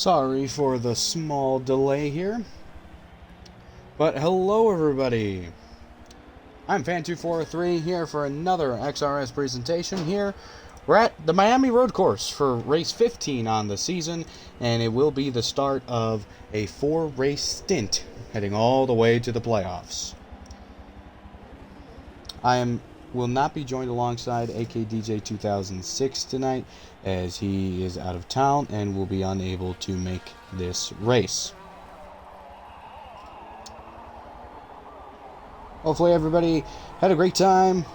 Sorry for the small delay here, but hello everybody. I'm Fan243 here for another XRS presentation here. We're at the Miami Road Course for race 15 on the season, and it will be the start of a 4-race stint heading all the way to the playoffs. Will not be joined alongside AKDJ 2006 tonight, as he is out of town and will be unable to make this race. Hopefully everybody had a great time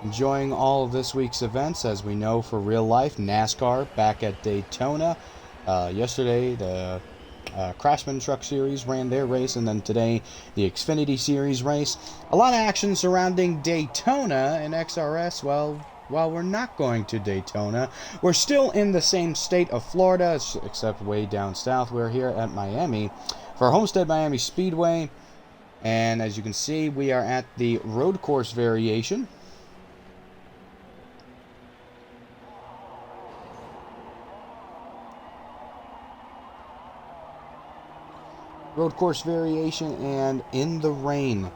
enjoying all of this week's events. As we know, for real life, NASCAR back at Daytona. Yesterday the Craftsman Truck Series ran their race, and then today the Xfinity Series race. A lot of action surrounding Daytona and XRS. Well, while we're not going to Daytona, we're still in the same state of Florida, except way down south. We're here at Miami for Homestead Miami Speedway, and as you can see, we are at the road course variation. Road course variation and in the rain.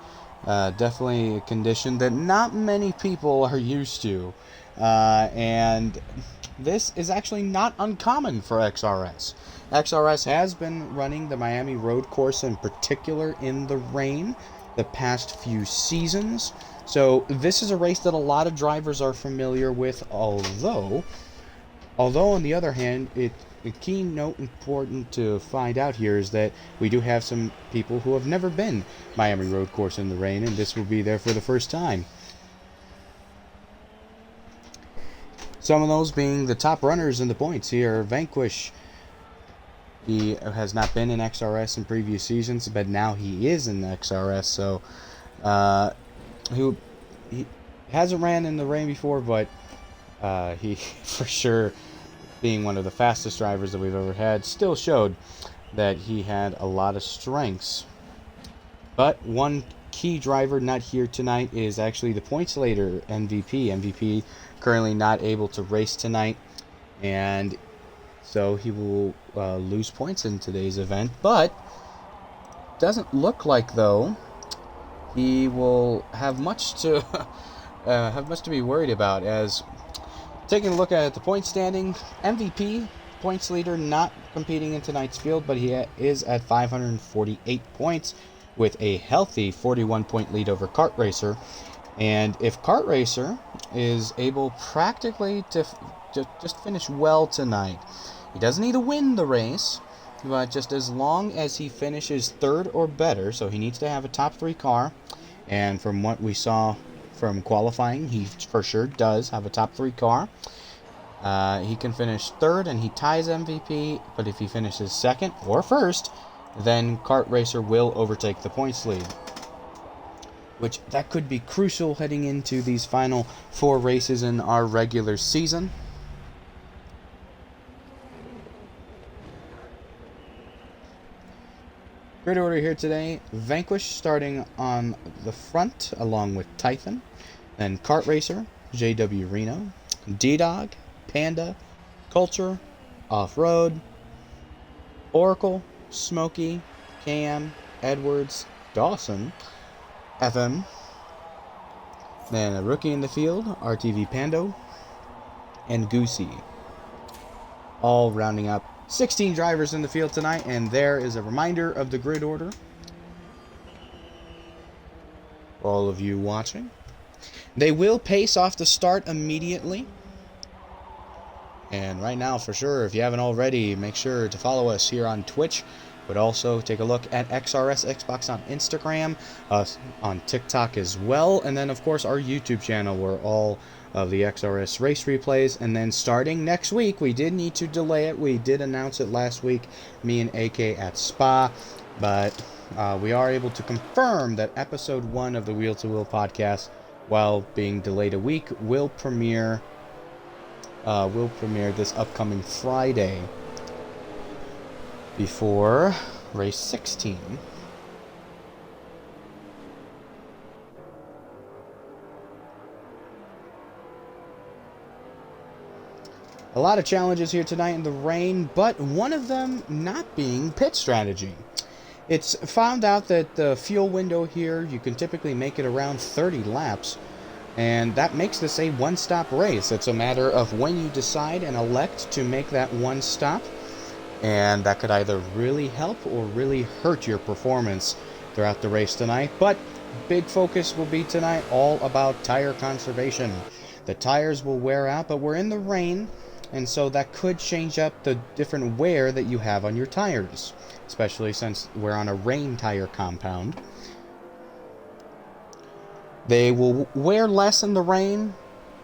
Definitely a condition that not many people are used to. And this is actually not uncommon for XRS. XRS has been running the Miami Road Course in particular in the rain the past few seasons. So this is a race that a lot of drivers are familiar with, although on the other hand, a key note important to find out here is that we do have some people who have never been Miami Road Course in the rain, and this will be there for the first time. Some of those being the top runners in the points here. Vanquish, he has not been in XRS in previous seasons, but now he is in XRS, so he hasn't ran in the rain before, but he for sure, being one of the fastest drivers that we've ever had, still showed that he had a lot of strengths. But one key driver not here tonight is actually the points later MVP. MVP currently not able to race tonight, and so he will lose points in today's event. But doesn't look like, though, he will have much to be worried about, as taking a look at the point standing, MVP, points leader, not competing in tonight's field, but he is at 548 points with a healthy 41-point lead over Kart Racer. And if Kart Racer is able practically to just finish well tonight, he doesn't need to win the race, but just as long as he finishes third or better, so he needs to have a top 3 car, and from what we saw from qualifying, he for sure does have a top 3 car. He can finish third and he ties MVP, but if he finishes second or first, then Kart Racer will overtake the points lead, which that could be crucial heading into these final 4 races in our regular season. Grid order here today: Vanquish starting on the front along with Typhon, then Kart Racer, JW Reno, D-Dog, Panda, Culture, Off-Road, Oracle, Smokey, Cam, Edwards, Dawson, FM, then a rookie in the field, RTV Pando, and Goosey. All rounding up 16 drivers in the field tonight, and there is a reminder of the grid order for all of you watching. They will pace off the start immediately. And right now, for sure, if you haven't already, make sure to follow us here on Twitch, but also take a look at XRS Xbox on Instagram, on TikTok as well, and then, of course, our YouTube channel, where all of the XRS race replays. And then starting next week, we did need to delay it. We did announce it last week, me and AK at Spa, but we are able to confirm that episode 1 of the Wheel to Wheel podcast, while being delayed a week, will premiere this upcoming Friday before race 16. A lot of challenges here tonight in the rain, but one of them not being pit strategy. It's found out that the fuel window here, you can typically make it around 30 laps, and that makes this a one-stop race. It's a matter of when you decide and elect to make that one stop, and that could either really help or really hurt your performance throughout the race tonight. But big focus will be tonight all about tire conservation. The tires will wear out, but we're in the rain, and so that could change up the different wear that you have on your tires, especially since we're on a rain tire compound. They will wear less in the rain,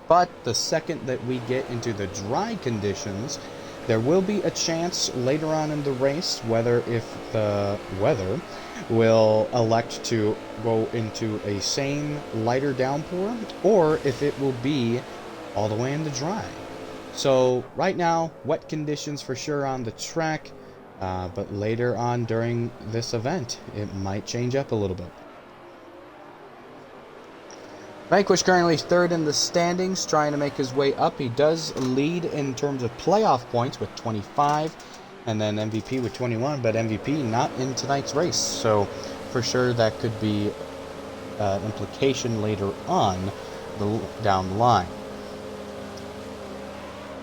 but the second that we get into the dry conditions, there will be a chance later on in the race, whether if the weather will elect to go into a same lighter downpour, or if it will be all the way in the dry. So right now, wet conditions for sure on the track, but later on during this event, it might change up a little bit. Vanquish currently third in the standings, trying to make his way up. He does lead in terms of playoff points with 25, and then MVP with 21, but MVP not in tonight's race. So for sure that could be an implication later on down the line.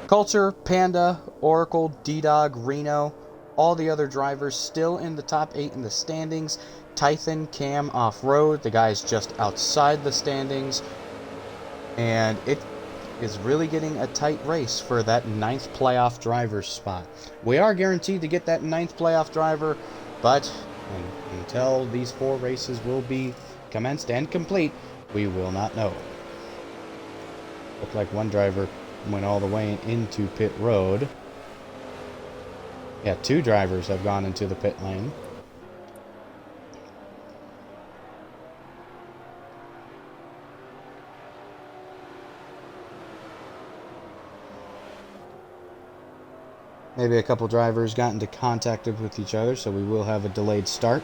Culture, Panda, Oracle, D-Dog, Reno, all the other drivers still in the top 8 in the standings. Tython, Cam, off-road, the guys just outside the standings. And it is really getting a tight race for that 9th playoff driver spot. We are guaranteed to get that 9th playoff driver, but until these 4 races will be commenced and complete, we will not know. Looked like one driver went all the way into pit road. Yeah, 2 drivers have gone into the pit lane. Maybe a couple drivers got into contact with each other, so we will have a delayed start.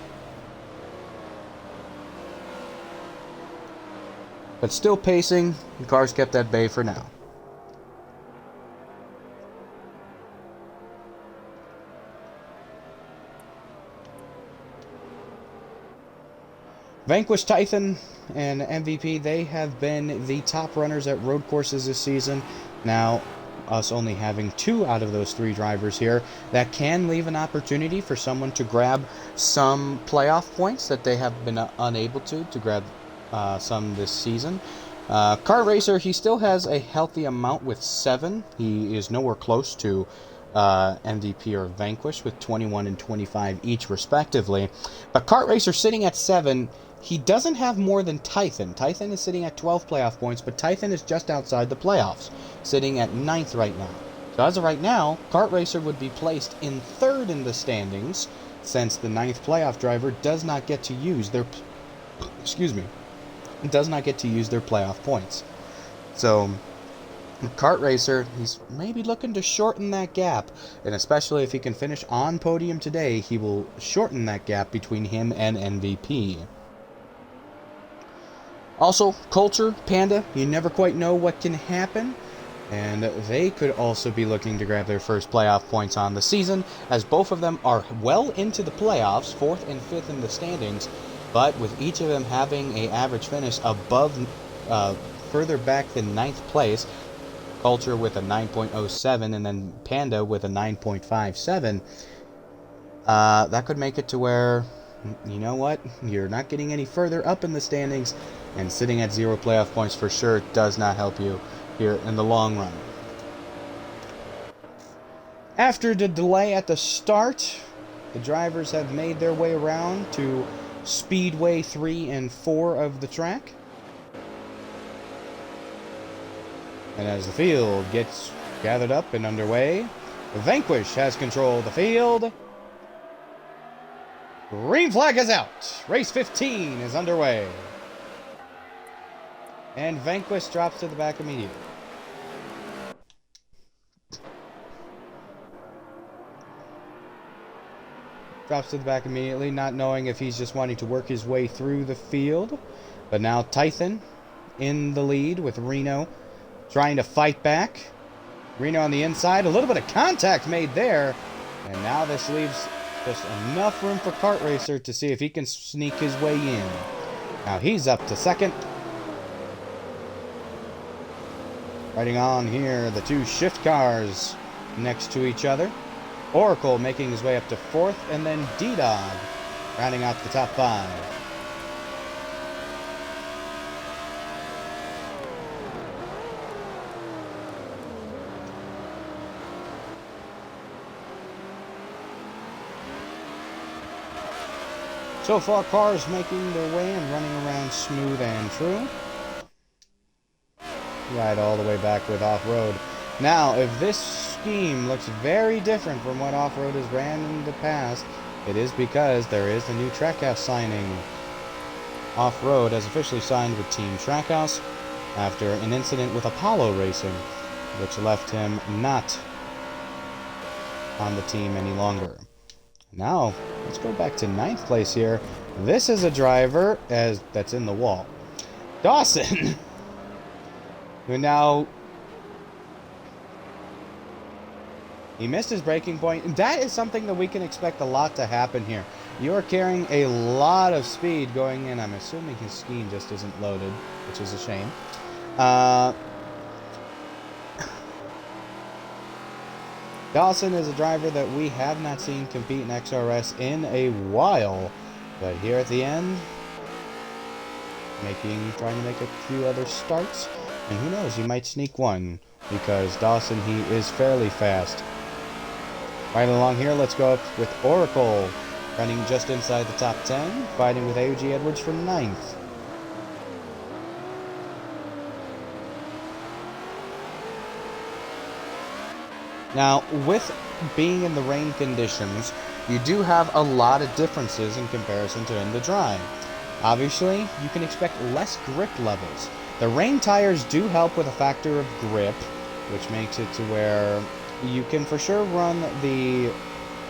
But still pacing, the cars kept at bay for now. Vanquish, Tython, and MVP, they have been the top runners at road courses this season. Now, us only having 2 out of those 3 drivers here, that can leave an opportunity for someone to grab some playoff points that they have been unable to grab some this season. Kart Racer, he still has a healthy amount with 7. He is nowhere close to MVP or Vanquish with 21 and 25 each respectively. But Kart Racer sitting at 7, he doesn't have more than Tython. Tython is sitting at 12 playoff points, but Tython is just outside the playoffs, sitting at 9th right now. So as of right now, Kart Racer would be placed in 3rd in the standings, since the 9th playoff driver does not get to use their does not get to use their playoff points. So Kart Racer, he's maybe looking to shorten that gap, and especially if he can finish on podium today, he will shorten that gap between him and MVP. Also, Culture, Panda, you never quite know what can happen, and they could also be looking to grab their first playoff points on the season, as both of them are well into the playoffs, 4th and 5th in the standings, but with each of them having an average finish above, further back than 9th place, Culture with a 9.07 and then Panda with a 9.57, that could make it to where, you know what, you're not getting any further up in the standings, and sitting at 0 playoff points for sure does not help you here in the long run. After the delay at the start, the drivers have made their way around to Speedway 3 and 4 of the track. And as the field gets gathered up and underway, Vanquish has control of the field. Green flag is out. Race 15 is underway. And Vanquish drops to the back immediately. Drops to the back immediately, not knowing if he's just wanting to work his way through the field. But now Tython in the lead with Reno trying to fight back. Reno on the inside. A little bit of contact made there. And now this leaves just enough room for Kart Racer to see if he can sneak his way in. Now he's up to second. Riding on here, the two shift cars next to each other. Oracle making his way up to fourth, and then D-Dog rounding out the top five. So far, cars making their way and running around smooth and true. Right all the way back with off-road. Now, if this scheme looks very different from what off-road has ran in the past, it is because there is a new Trackhouse signing. Off-road has officially signed with Team Trackhouse after an incident with Apollo Racing, which left him not on the team any longer. Now, let's go back to 9th place here. This is a driver that's in the wall. Dawson, who now, he missed his braking point. That is something that we can expect a lot to happen here. You are carrying a lot of speed going in. I'm assuming his scheme just isn't loaded, which is a shame. Dawson is a driver that we have not seen compete in XRS in a while, but here at the end, trying to make a few other starts, and who knows, he might sneak one, because Dawson, he is fairly fast. Right along here, let's go up with Oracle, running just inside the top 10, fighting with AOG Edwards for 9th. Now, with being in the rain conditions, you do have a lot of differences in comparison to in the dry. Obviously, you can expect less grip levels. The rain tires do help with a factor of grip, which makes it to where you can for sure run the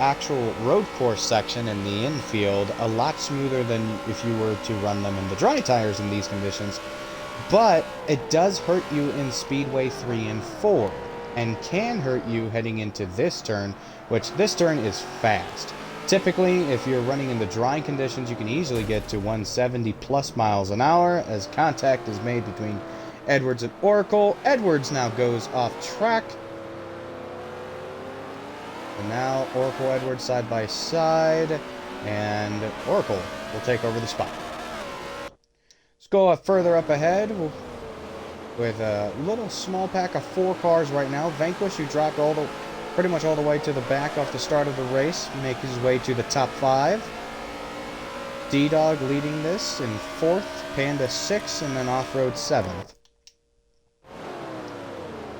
actual road course section in the infield a lot smoother than if you were to run them in the dry tires in these conditions. But it does hurt you in Speedway 3 and 4. And can hurt you heading into this turn, which this turn is fast. Typically, if you're running in the dry conditions, you can easily get to 170 plus miles an hour as contact is made between Edwards and Oracle. Edwards now goes off track. And now Oracle, Edwards side by side, and Oracle will take over the spot. Let's go further up ahead. With a little small pack of 4 cars right now. Vanquish, who dropped pretty much all the way to the back off the start of the race, make his way to the top 5. D-Dog leading this in 4th, Panda 6th, and then Off-Road 7th.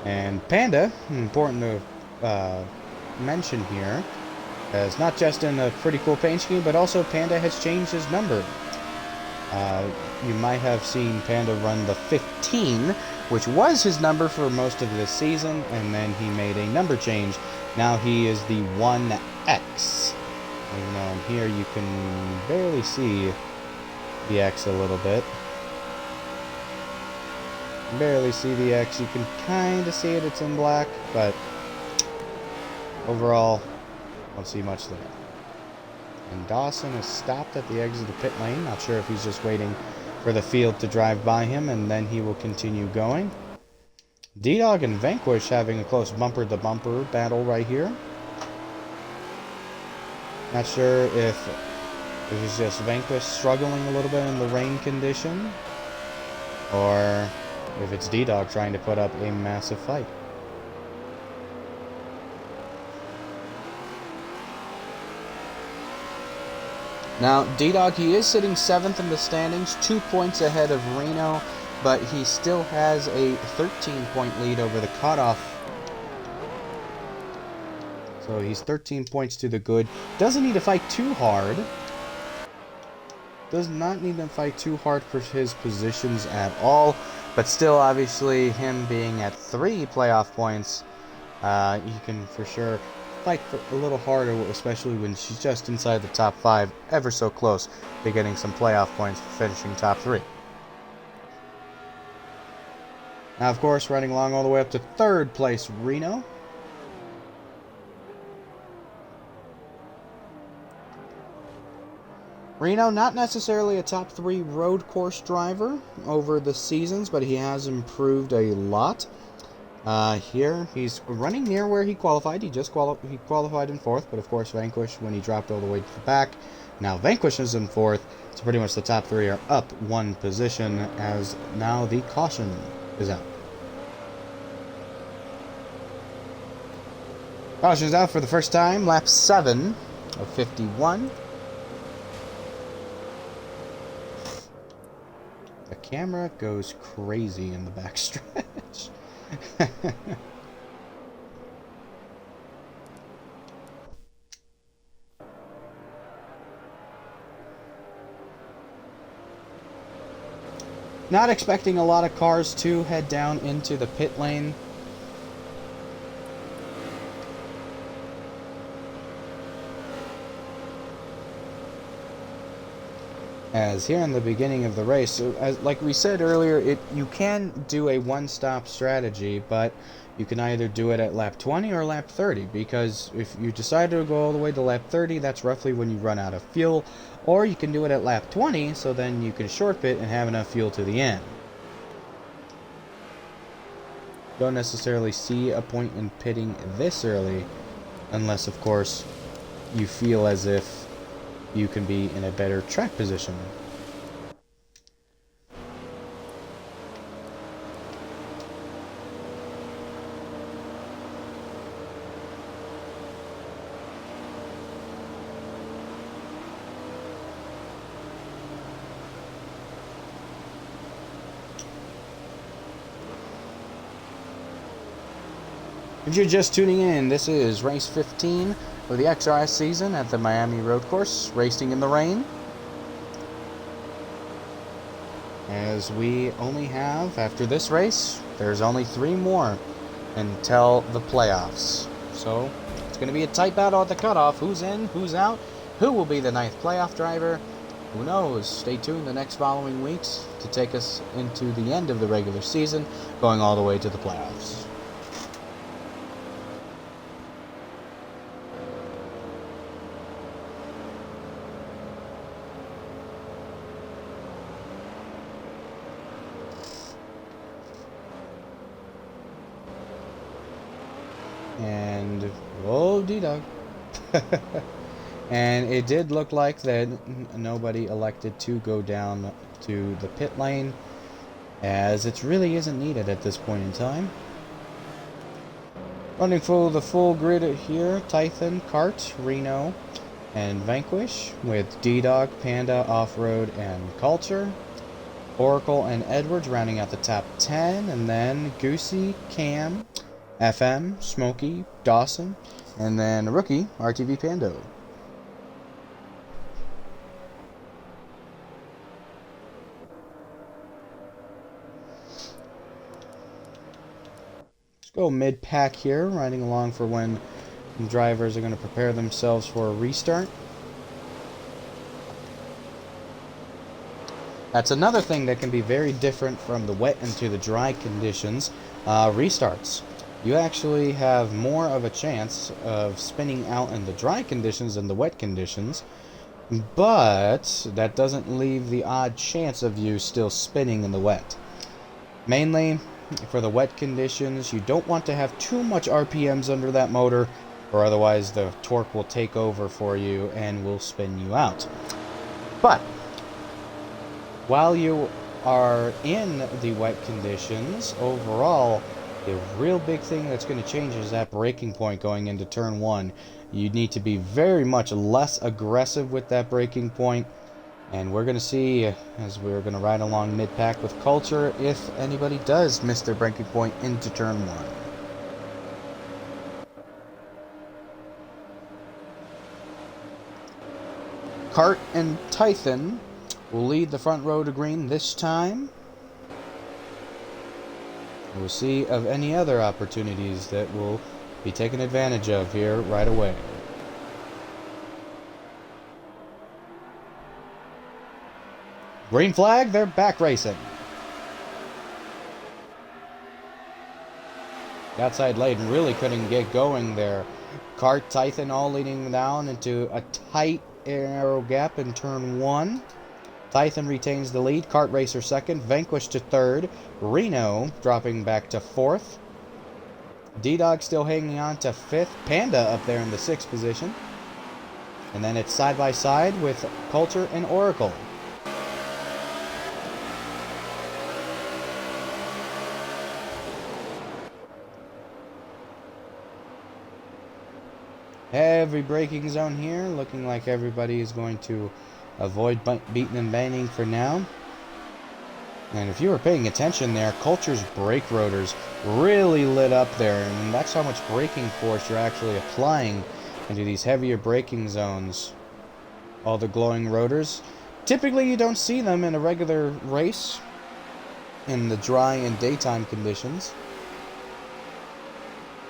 And Panda, important to mention here, as not just in a pretty cool paint scheme, but also Panda has changed his number. You might have seen Panda run the 15, which was his number for most of this season, and then he made a number change. Now he is the 1X. And here you can barely see the X a little bit. Barely see the X. You can kind of see it. It's in black, but overall, don't see much there. And Dawson is stopped at the exit of the pit lane. Not sure if he's just waiting for the field to drive by him, and then he will continue going. D-Dog and Vanquish having a close bumper-to-bumper battle right here. Not sure if it was just Vanquish struggling a little bit in the rain condition, or if it's D-Dog trying to put up a massive fight. Now, D-Dog, he is sitting 7th in the standings, 2 points ahead of Reno, but he still has a 13-point lead over the cutoff. So he's 13 points to the good. Doesn't need to fight too hard. Does not need to fight too hard for his positions at all, but still, obviously, him being at 3 playoff points, he can for sure fight for a little harder, especially when she's just inside the top 5, ever so close to getting some playoff points for finishing top 3. Now, of course, running along all the way up to third place, Reno. Reno, not necessarily a top 3 road course driver over the seasons, but he has improved a lot. Here, he's running near where he qualified. He qualified in 4th, but of course Vanquish when he dropped all the way to the back. Now Vanquish is in 4th, so pretty much the top 3 are up 1 position as now the caution is out. Caution is out for the first time, lap 7 of 51. The camera goes crazy in the backstretch. Not expecting a lot of cars to head down into the pit lane. As here in the beginning of the race, so like we said earlier, you can do a one-stop strategy, but you can either do it at lap 20 or lap 30, because if you decide to go all the way to lap 30, that's roughly when you run out of fuel, or you can do it at lap 20, so then you can short pit and have enough fuel to the end. Don't necessarily see a point in pitting this early, unless, of course, you feel as if you can be in a better track position. If you're just tuning in, this is race 15 for the XRS season at the Miami Road Course, racing in the rain. As we only have, after this race, there's only 3 more until the playoffs. So, it's going to be a tight battle at the cutoff. Who's in, who's out, who will be the 9th playoff driver? Who knows? Stay tuned the next following weeks to take us into the end of the regular season, going all the way to the playoffs. And oh, D-Dog. And it did look like that nobody elected to go down to the pit lane, as it really isn't needed at this point in time. Running for the full grid here, Tython, Kart, Reno, and Vanquish, with D-Dog, Panda, Off-Road, and Culture. Oracle and Edwards rounding out the top 10, and then Goosey, Cam, FM, Smokey, Dawson, and then rookie, RTV Pando. Let's go mid-pack here, riding along for when drivers are going to prepare themselves for a restart. That's another thing that can be very different from the wet into the dry conditions. Restarts. You actually have more of a chance of spinning out in the dry conditions than the wet conditions, but that doesn't leave the odd chance of you still spinning in the wet. Mainly, for the wet conditions, you don't want to have too much RPMs under that motor, or otherwise the torque will take over for you and will spin you out. But while you are in the wet conditions, overall, the real big thing that's going to change is that braking point going into turn 1. You need to be very much less aggressive with that braking point. And we're going to see, as we're going to ride along mid-pack with Culture, if anybody does miss their braking point into turn 1. Kart and Tython will lead the front row to green this time. We'll see of any other opportunities that will be taken advantage of here right away. Green flag, they're back racing. The outside lane really couldn't get going there. Kart Tython all leading down into a tight narrow gap in turn 1. Tython retains the lead. Kart Racer second. Vanquish to third. Reno dropping back to fourth. D-Dog still hanging on to fifth. Panda up there in the sixth position. And then it's side by side with Culture and Oracle. Heavy braking zone here, looking like everybody is going to avoid beating and banging for now. And if you were paying attention there, Culture's brake rotors really lit up there, and that's how much braking force you're actually applying into these heavier braking zones. All the glowing rotors. Typically you don't see them in a regular race in the dry and daytime conditions.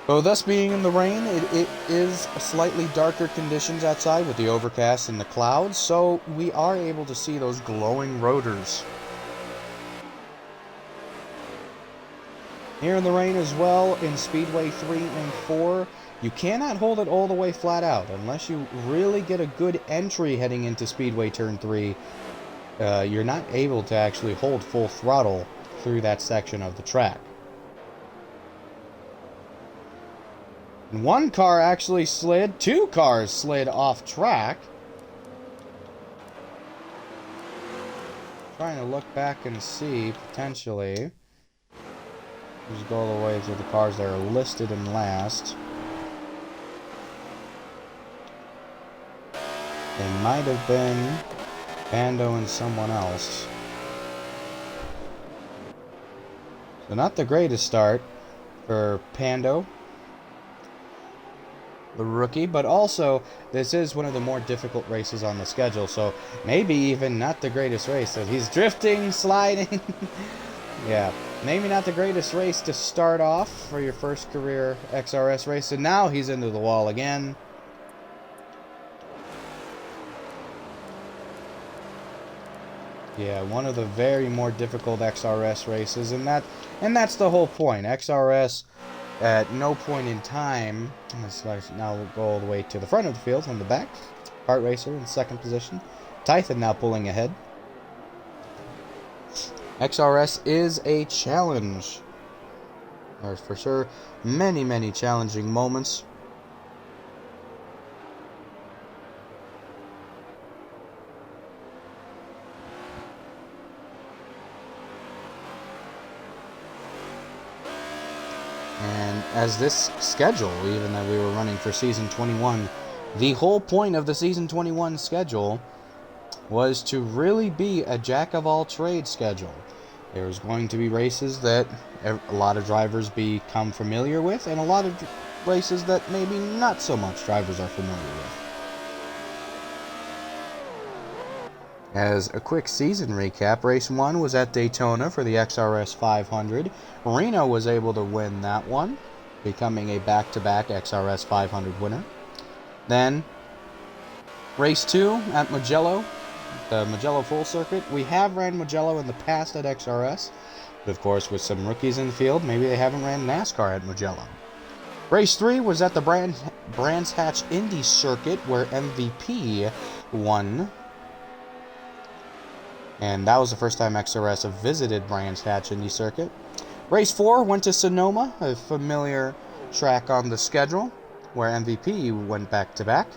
So thus being in the rain, it is slightly darker conditions outside with the overcast and the clouds, so we are able to see those glowing rotors. Here in the rain as well, in Speedway 3 and 4, you cannot hold it all the way flat out. Unless you really get a good entry heading into Speedway Turn 3, you're not able to actually hold full throttle through that section of the track. And one car actually slid, 2 cars slid off track. Trying to look back and see, potentially. Just go all the way to the cars that are listed in last. They might have been Bando and someone else. So not the greatest start for Pando, the rookie, but also this is one of the more difficult races on the schedule, so maybe even not the greatest race. So he's drifting, sliding. Yeah, maybe not the greatest race to start off for your first career XRS race, and now he's into the wall again. Yeah, one of the very more difficult XRS races, and that's the whole point. XRS at no point in time, let's now go all the way to the front of the field on the back. Kart Racer in second position. Tython now pulling ahead. XRS is a challenge. There's for sure many, many challenging moments. And as this schedule, even that we were running for Season 21, the whole point of the Season 21 schedule was to really be a jack-of-all-trades schedule. There's going to be races that a lot of drivers become familiar with, and a lot of races that maybe not so much drivers are familiar with. As a quick season recap, Race 1 was at Daytona for the XRS 500. Reno was able to win that one, becoming a back-to-back XRS 500 winner. Then, Race 2 at Mugello, the Mugello Full Circuit. We have ran Mugello in the past at XRS, but of course with some rookies in the field, maybe they haven't ran NASCAR at Mugello. Race 3 was at the Brands Hatch Indy Circuit, where MVP won. And that was the first time XRS visited Brands Hatch Indy Circuit. Race 4 went to Sonoma, a familiar track on the schedule, where MVP went back-to-back.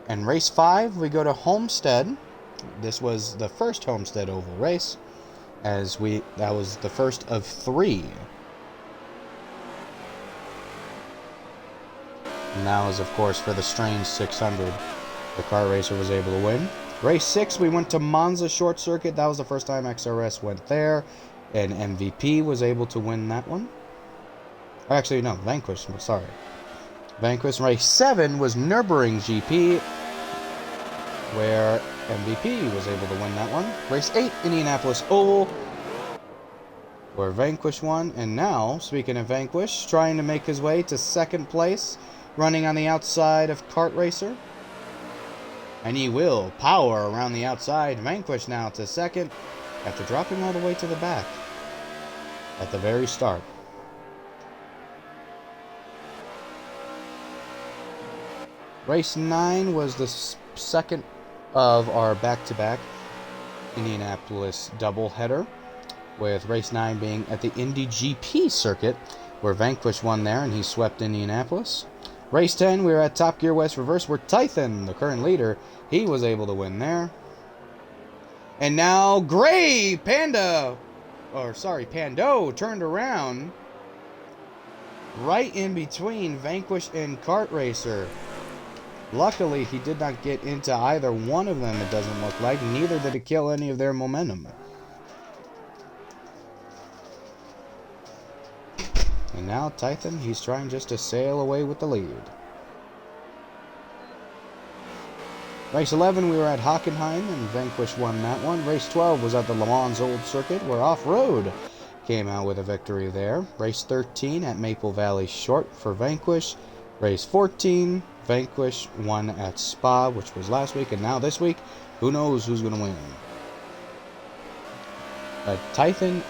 And Race 5, we go to Homestead. This was the first Homestead Oval race, that was the first of 3. And that was, of course, for the Strange 600. The Kart Racer was able to win. Race 6, we went to Monza Short Circuit. That was the first time XRS went there, and MVP was able to win that one. Actually, no, Vanquish, sorry. Vanquish. Race 7 was Nürburgring GP, where MVP was able to win that one. Race 8, Indianapolis Oval, where Vanquish won. And now, speaking of Vanquish, trying to make his way to second place, running on the outside of Kart Racer. And he will power around the outside. Vanquish now to second, after dropping all the way to the back at the very start. Race 9 was the second of our back-to-back Indianapolis doubleheader, with race 9 being at the Indy GP circuit, where Vanquish won there and he swept Indianapolis. Race 10, we were at Top Gear West Reverse, where Tython, the current leader, he was able to win there. And now Pando turned around right in between Vanquish and Kart Racer. Luckily, he did not get into either one of them, it doesn't look like. Neither did it kill any of their momentum. And now Tython, he's trying just to sail away with the lead. Race 11, we were at Hockenheim, and Vanquish won that one. Race 12 was at the Le Mans Old Circuit, where Off-Road came out with a victory there. Race 13 at Maple Valley Short for Vanquish. Race 14, Vanquish won at Spa, which was last week, and now this week, who knows who's going to win. But Tython,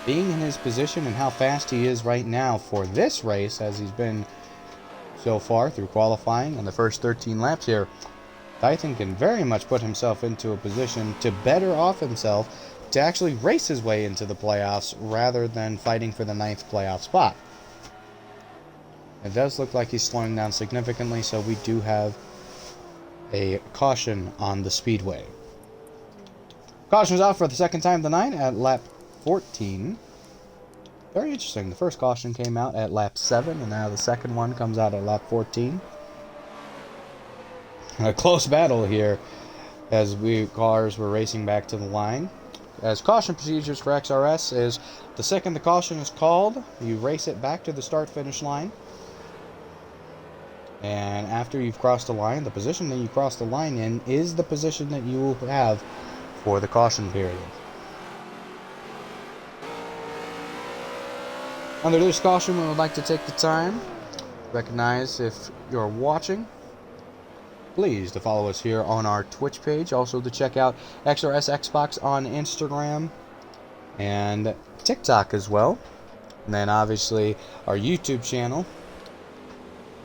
being in his position and how fast he is right now for this race, as he's been so far through qualifying and the first 13 laps here, Tython can very much put himself into a position to better off himself to actually race his way into the playoffs rather than fighting for the 9th playoff spot. It does look like he's slowing down significantly, so we do have a caution on the speedway. Caution was out for the second time tonight at lap 14. Very interesting. The first caution came out at lap 7, and now the second one comes out at lap 14. A close battle here as cars were racing back to the line. As caution procedures for XRS is, the second the caution is called, you race it back to the start-finish line. And after you've crossed the line, the position that you cross the line in is the position that you will have for the caution period. Under this caution, we would like to take the time to recognize, if you're watching, please to follow us here on our Twitch page. Also to check out XRS Xbox on Instagram and TikTok as well. And then obviously our YouTube channel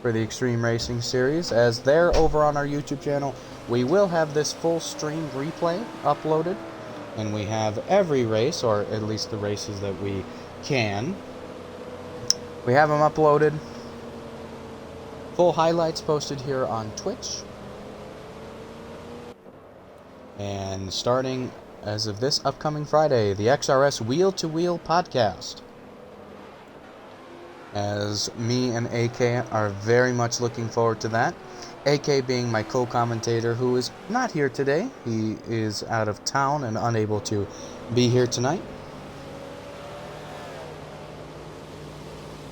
for the Extreme Racing series. As they're over on our YouTube channel, we will have this full stream replay uploaded. And we have every race, or at least the races that we can. We have them uploaded. Full highlights posted here on Twitch. And starting as of this upcoming Friday, the XRS Wheel to Wheel podcast. As me and AK are very much looking forward to that. AK being my co-commentator, who is not here today. He is out of town and unable to be here tonight.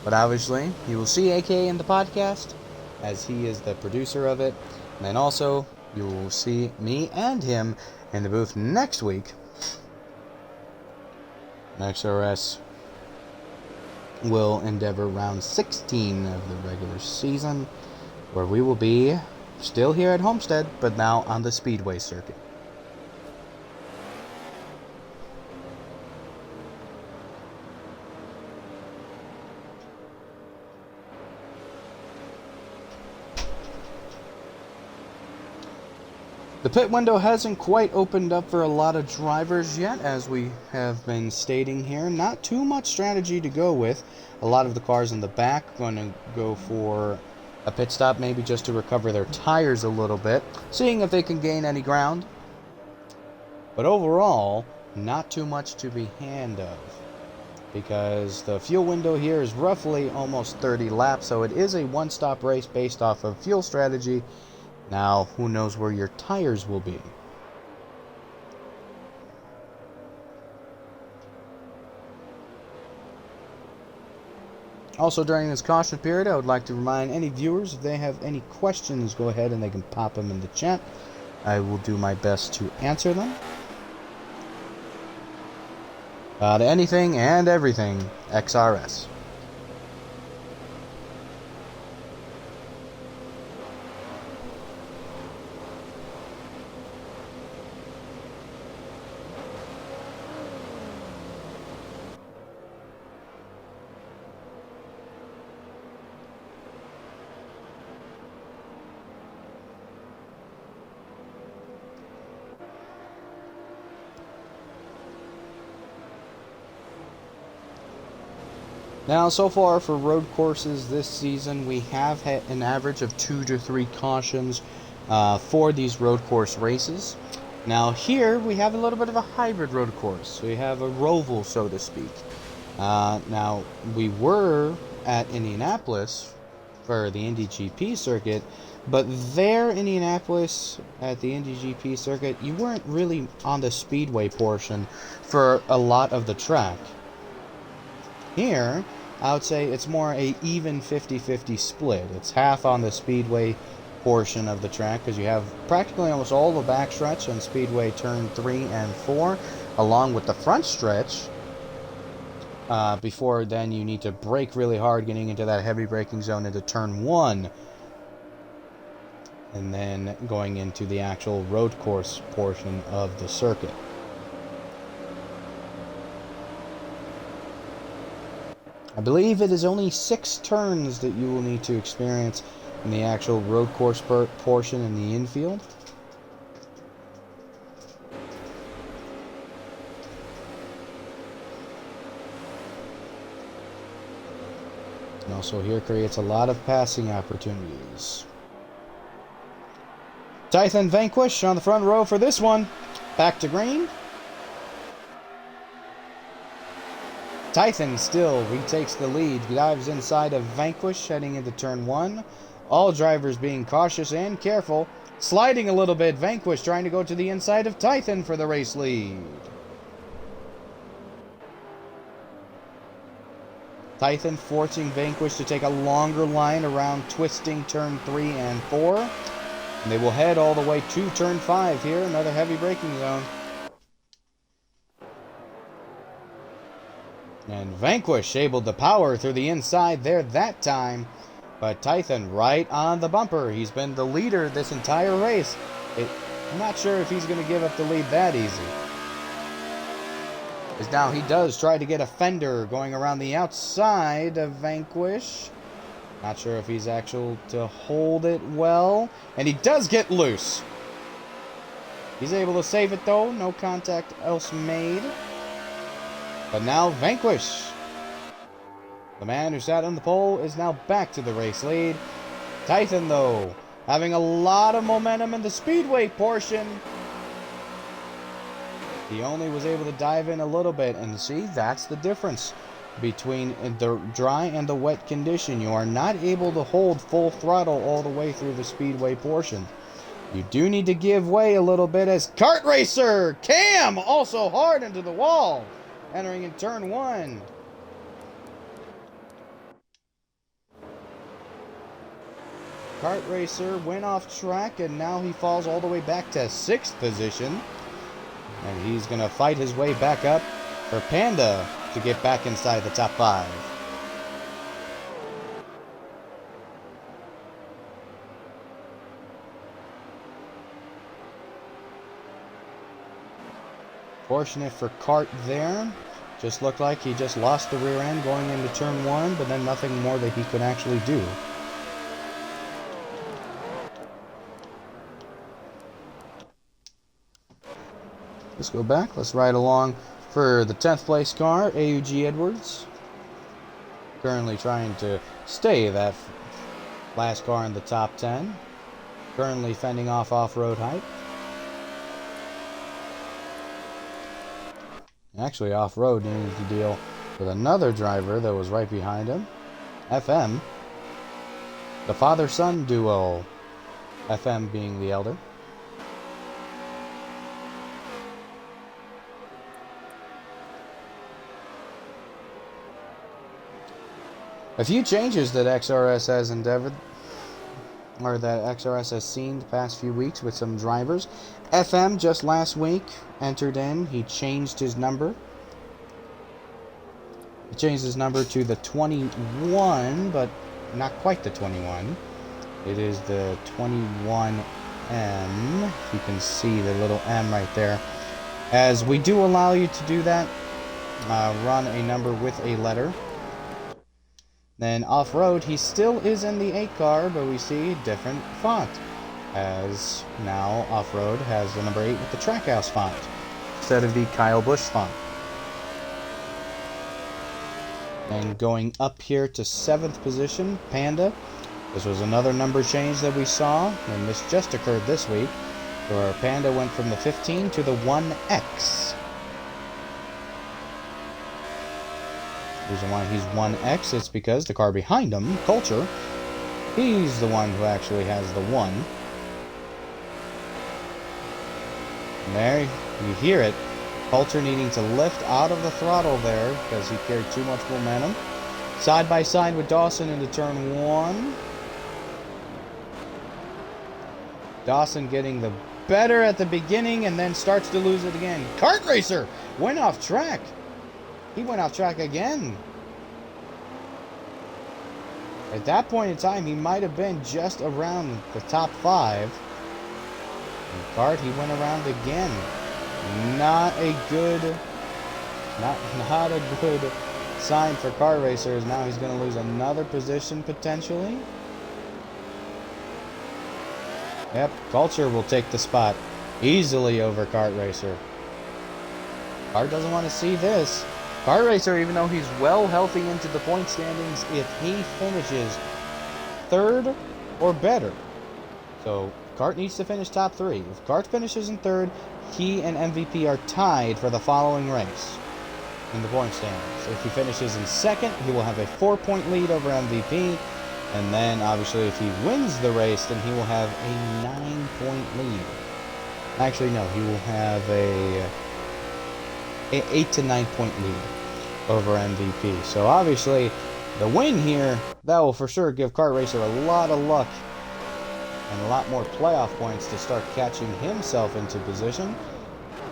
But obviously, you will see AK in the podcast, as he is the producer of it. And then also, you will see me and him in the booth next week. XRS will endeavor round 16 of the regular season, where we will be still here at Homestead, but now on the Speedway circuit. The pit window hasn't quite opened up for a lot of drivers yet, as we have been stating here. Not too much strategy to go with. A lot of the cars in the back going to go for a pit stop, maybe just to recover their tires a little bit, seeing if they can gain any ground. But overall, not too much to be hand of, because the fuel window here is roughly almost 30 laps, so it is a one-stop race based off of fuel strategy. Now, who knows where your tires will be? Also, during this caution period, I would like to remind any viewers, if they have any questions, go ahead and they can pop them in the chat. I will do my best to answer them. About anything and everything XRS. Now, so far for road courses this season, we have had an average of 2 to 3 cautions for these road course races. Now here we have a little bit of a hybrid road course. We have a roval, so to speak. Now, we were at Indianapolis for the Indy GP circuit, but there, Indianapolis, at the Indy GP circuit, you weren't really on the speedway portion for a lot of the track. Here, I would say it's more a even 50-50 split. It's half on the speedway portion of the track, because you have practically almost all the backstretch on speedway turn 3 and 4, along with the front stretch. Before then, you need to brake really hard getting into that heavy braking zone into turn 1. And then going into the actual road course portion of the circuit. I believe it is only 6 turns that you will need to experience in the actual road course portion in the infield. And also here creates a lot of passing opportunities. Tython Vanquish on the front row for this one. Back to green. Tython still retakes the lead, dives inside of Vanquish, heading into turn 1. All drivers being cautious and careful. Sliding a little bit, Vanquish trying to go to the inside of Tython for the race lead. Tython forcing Vanquish to take a longer line around twisting turn 3 and 4. And they will head all the way to turn 5 here, another heavy braking zone. And Vanquish able to power through the inside there that time. But Tython right on the bumper. He's been the leader this entire race. I'm not sure if he's going to give up the lead that easy. As now he does try to get a fender going around the outside of Vanquish. Not sure if he's actual to hold it well. And he does get loose. He's able to save it though. No contact else made. But now Vanquish, the man who sat on the pole, is now back to the race lead. Tython, though, having a lot of momentum in the speedway portion. He only was able to dive in a little bit. And see, that's the difference between the dry and the wet condition. You are not able to hold full throttle all the way through the speedway portion. You do need to give way a little bit as kart racer Cam also hard into the wall. Entering in turn 1. Kart racer went off track, and now he falls all the way back to 6th position. And he's going to fight his way back up for Panda to get back inside the top 5. Fortunate for Kart there. Just looked like he just lost the rear end going into turn 1, but then nothing more that he could actually do. Let's go back. Let's ride along for the 10th place car, AUG Edwards. Currently trying to stay that last car in the top 10. Currently fending off off-road hype. Actually, off-road needed to deal with another driver that was right behind him. FM. The father-son duo. FM being the elder. A few changes that XRS has endeavored, or that XRS has seen the past few weeks with some drivers. FM just last week entered in. He changed his number. He changed his number to the 21, but not quite the 21. It is the 21M. You can see the little M right there. As we do allow you to do that, run a number with a letter. Then off-road, he still is in the 8 car, but we see a different font. As now off-road has the number 8 with the Trackhouse font instead of the Kyle Busch font. And going up here to 7th position, Panda. This was another number change that we saw, and this just occurred this week, where Panda went from the 15 to the 1X. The reason why he's 1X is because the car behind him, Culture, he's the one who actually has the 1. And there, you hear it. Culture needing to lift out of the throttle there because he carried too much momentum. Side by side with Dawson into turn 1. Dawson getting the better at the beginning and then starts to lose it again. Kart Racer went off track. He went off track again. At that point in time, he might have been just around the top 5. And Kart, he went around again. Not a good sign for Kart Racers. Now he's going to lose another position potentially. Yep, Culture will take the spot easily over Kart Racer. Kart doesn't want to see this. Kart Racer, even though he's well healthy into the point standings, if he finishes 3rd or better. So Kart needs to finish top 3. If Kart finishes in 3rd, he and MVP are tied for the following race in the point standings. If he finishes in 2nd, he will have a 4-point lead over MVP. And then, obviously, if he wins the race, then he will have a 9-point lead. Actually, no, he will have a 8 to 9 point lead over MVP. So, obviously, the win here, that will for sure give Kart Racer a lot of luck and a lot more playoff points to start catching himself into position.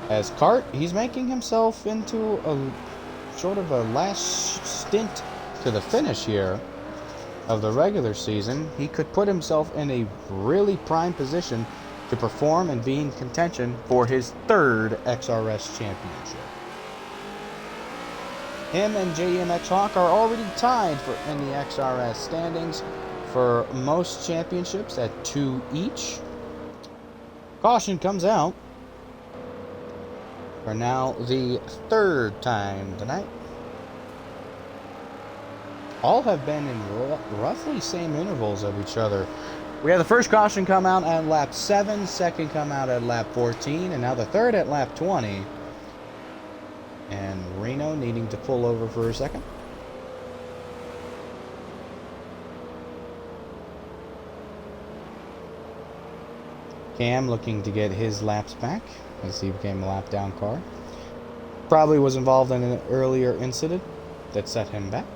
As Kart, he's making himself into a sort of a last stint to the finish here of the regular season. He could put himself in a really prime position to perform and be in contention for his 3rd XRS championship. Him and JMX Hawk are already tied in the XRS standings for most championships at 2 each. Caution comes out for now the 3rd time tonight. All have been in roughly same intervals of each other. We have the first caution come out at lap 7, second come out at lap 14, and now the 3rd at lap 20. And Reno needing to pull over for a second. Cam looking to get his laps back as he became a lap down car. Probably was involved in an earlier incident that set him back.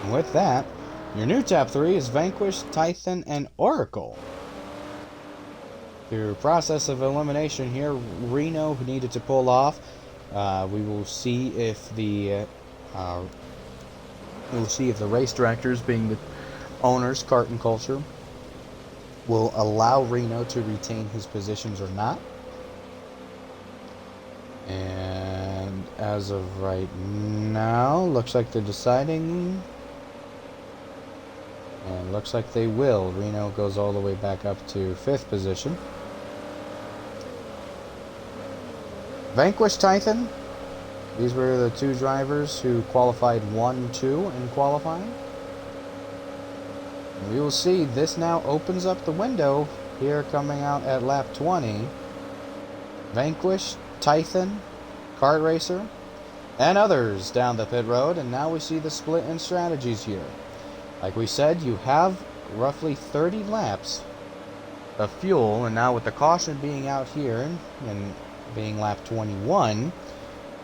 And with that, your new top 3 is Vanquish, Titan, and Oracle. Through process of elimination here, Reno needed to pull off. We will see if the race directors, being the owners, Kart and Culture, will allow Reno to retain his positions or not. And as of right now, looks like they're deciding. And looks like they will. Reno goes all the way back up to 5th position. Vanquish, Titan. These were the 2 drivers who qualified 1-2 in qualifying. And we will see this now opens up the window here coming out at lap 20. Vanquish, Titan, Kart Racer, and others down the pit road. And now we see the split in strategies here. Like we said, you have roughly 30 laps of fuel, and now with the caution being out here and being lap 21,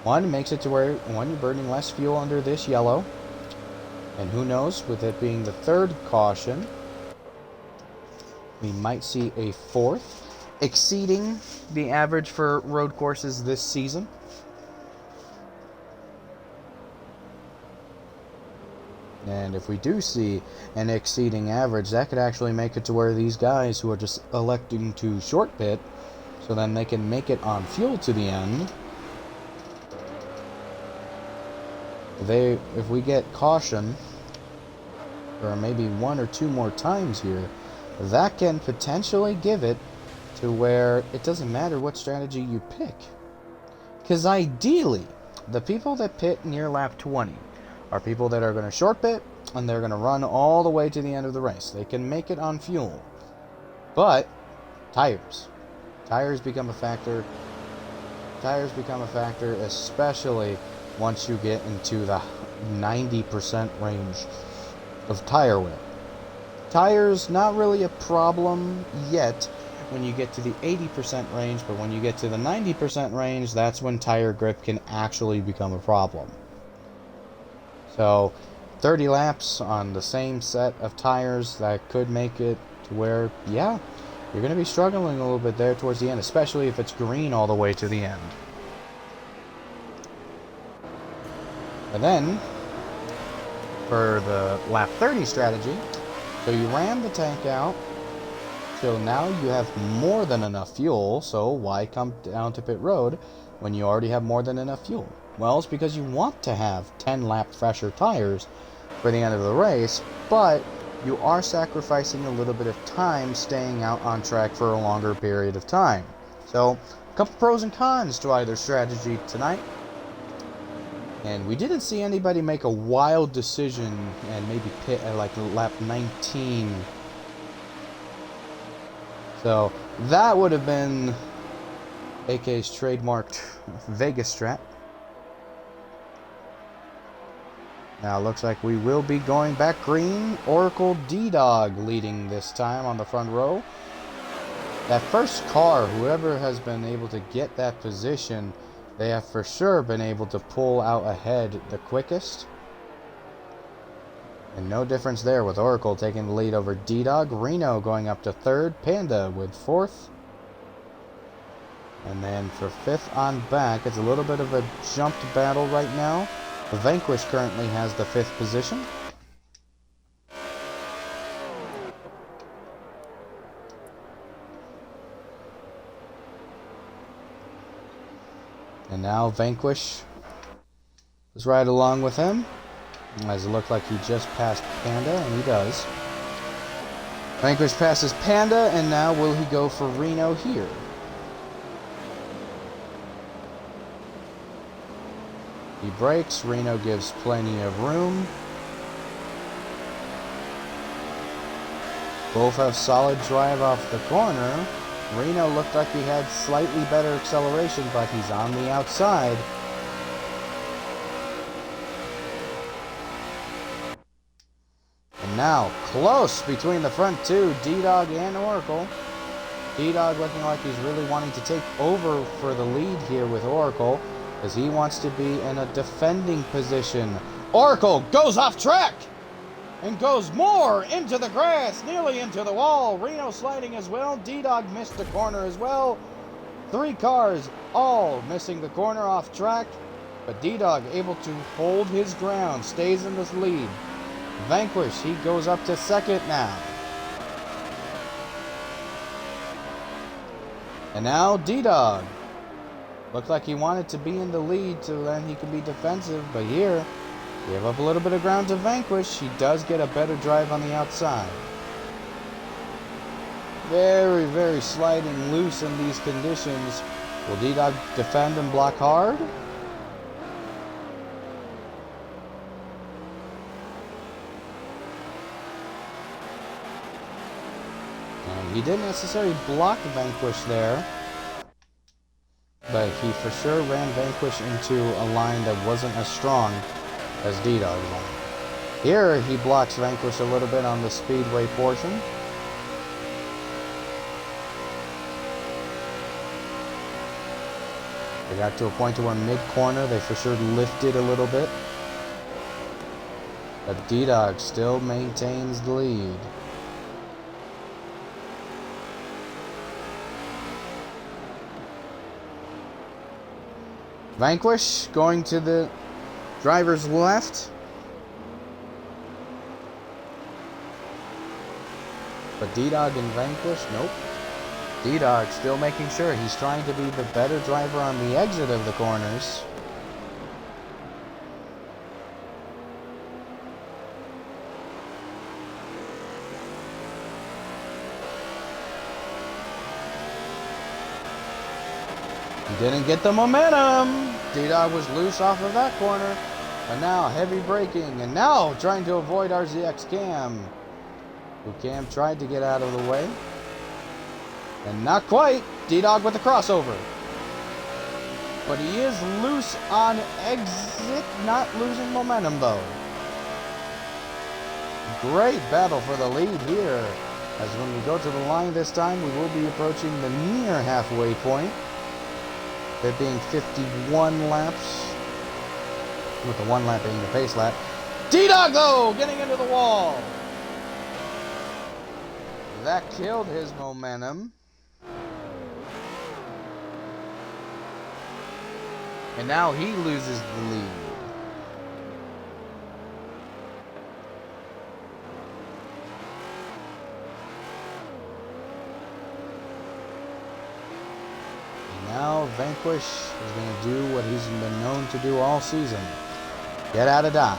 one makes it to where you're burning less fuel under this yellow, and who knows, with it being the 3rd caution, we might see a 4th, exceeding the average for road courses this season. And if we do see an exceeding average, that could actually make it to where these guys who are just electing to short pit, so then they can make it on fuel to the end. If we get caution, or maybe 1 or 2 more times here, that can potentially give it to to where it doesn't matter what strategy you pick. Because ideally, the people that pit near lap 20 are people that are going to short pit, and they're going to run all the way to the end of the race. They can make it on fuel. But tires. Tires become a factor. Tires become a factor, especially once you get into the 90% range of tire wear. Tires, not really a problem yet when you get to the 80% range, but when you get to the 90% range, that's when tire grip can actually become a problem. So 30 laps on the same set of tires, that could make it to where, yeah, you're going to be struggling a little bit there towards the end, especially if it's green all the way to the end. And then, for the lap 30 strategy, so you ran the tank out, so now you have more than enough fuel, so why come down to pit road when you already have more than enough fuel? Well, it's because you want to have 10 lap fresher tires for the end of the race, but you are sacrificing a little bit of time staying out on track for a longer period of time. So, a couple pros and cons to either strategy tonight. And we didn't see anybody make a wild decision and maybe pit at like lap 19. So that would have been AK's trademarked Vegas strat. Now it looks like we will be going back green. Oracle D-Dog leading this time on the front row. That first car, whoever has been able to get that position, they have for sure been able to pull out ahead the quickest. And no difference there with Oracle taking the lead over D-Dog. Reno going up to third. Panda with fourth. And then for fifth on back, it's a little bit of a jumped battle right now. Vanquish currently has the fifth position. And now Vanquish is right along with him, as it looked like he just passed Panda, and he does. Vanquish passes Panda, and now will he go for Reno here? He brakes. Reno gives plenty of room. Both have solid drive off the corner. Reno looked like he had slightly better acceleration, but he's on the outside. And now, close between the front two, D-Dog and Oracle. D-Dog looking like he's really wanting to take over for the lead here with Oracle, as he wants to be in a defending position. Oracle goes off track! And goes more into the grass, nearly into the wall. Reno sliding as well. D-Dog missed the corner as well. Three cars all missing the corner off track. But D-Dog able to hold his ground, stays in this lead. Vanquish, he goes up to second now. And now D-Dog. Looked like he wanted to be in the lead so then he could be defensive. But here, give up a little bit of ground to Vanquish. He does get a better drive on the outside. Very, very sliding loose in these conditions. Will D-Dog defend and block hard? And he didn't necessarily block Vanquish there, but he for sure ran Vanquish into a line that wasn't as strong as D-Dog's line. Here he blocks Vanquish a little bit on the speedway portion. They got to a point to where mid-corner they for sure lifted a little bit. But D-Dog still maintains the lead. Vanquish going to the driver's left. But D-Dog and Vanquish, nope. D-Dog still making sure he's trying to be the better driver on the exit of the corners. He didn't get the momentum. D-Dog was loose off of that corner. And now heavy braking. And now trying to avoid RZX Cam. Who Cam tried to get out of the way. And not quite. D-Dog with the crossover. But he is loose on exit. Not losing momentum though. Great battle for the lead here. As when we go to the line this time, we will be approaching the near halfway point. There being 51 laps. With the one lap being the pace lap. D-Dog though, getting into the wall. That killed his momentum. And now he loses the lead. Now Vanquish is going to do what he's been known to do all season. Get out of Dodge.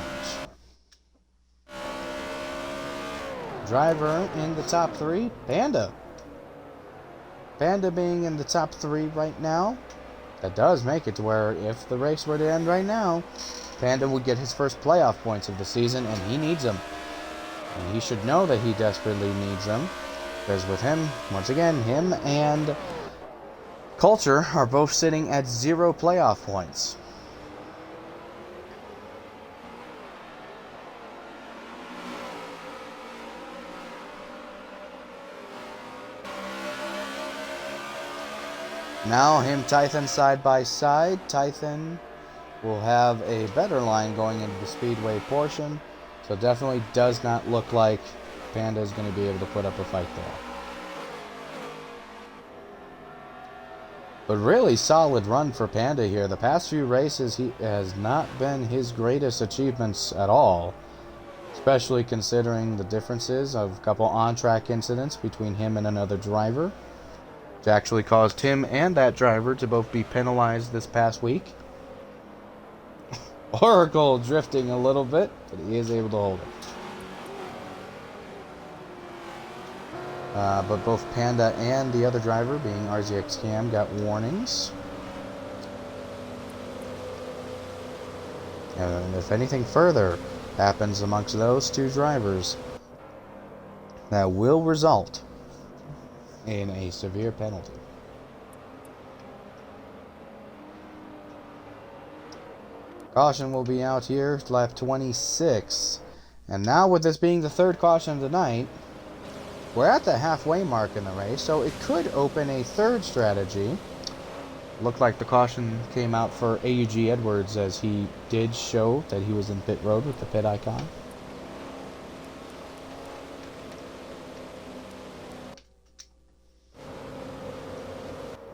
Driver in the top 3, Panda. Panda being in the top 3 right now. That does make it to where if the race were to end right now, Panda would get his first playoff points of the season, and he needs them. And he should know that he desperately needs them. Because with him, once again, him and Culture are both sitting at 0 playoff points. Now him, Tython side by side. Tython will have a better line going into the speedway portion. So definitely does not look like Panda is going to be able to put up a fight there. But really solid run for Panda here. The past few races he has not been his greatest achievements at all. Especially considering the differences of a couple on-track incidents between him and another driver. Which actually caused him and that driver to both be penalized this past week. Oracle drifting a little bit, but he is able to hold it. But both Panda and the other driver, being RZX Cam, got warnings. And if anything further happens amongst those two drivers, that will result in a severe penalty. Caution will be out here, lap 26. And now with this being the third caution of the night, we're at the halfway mark in the race, so it could open a third strategy. Looked like the caution came out for AUG Edwards, as he did show that he was in pit road with the pit icon.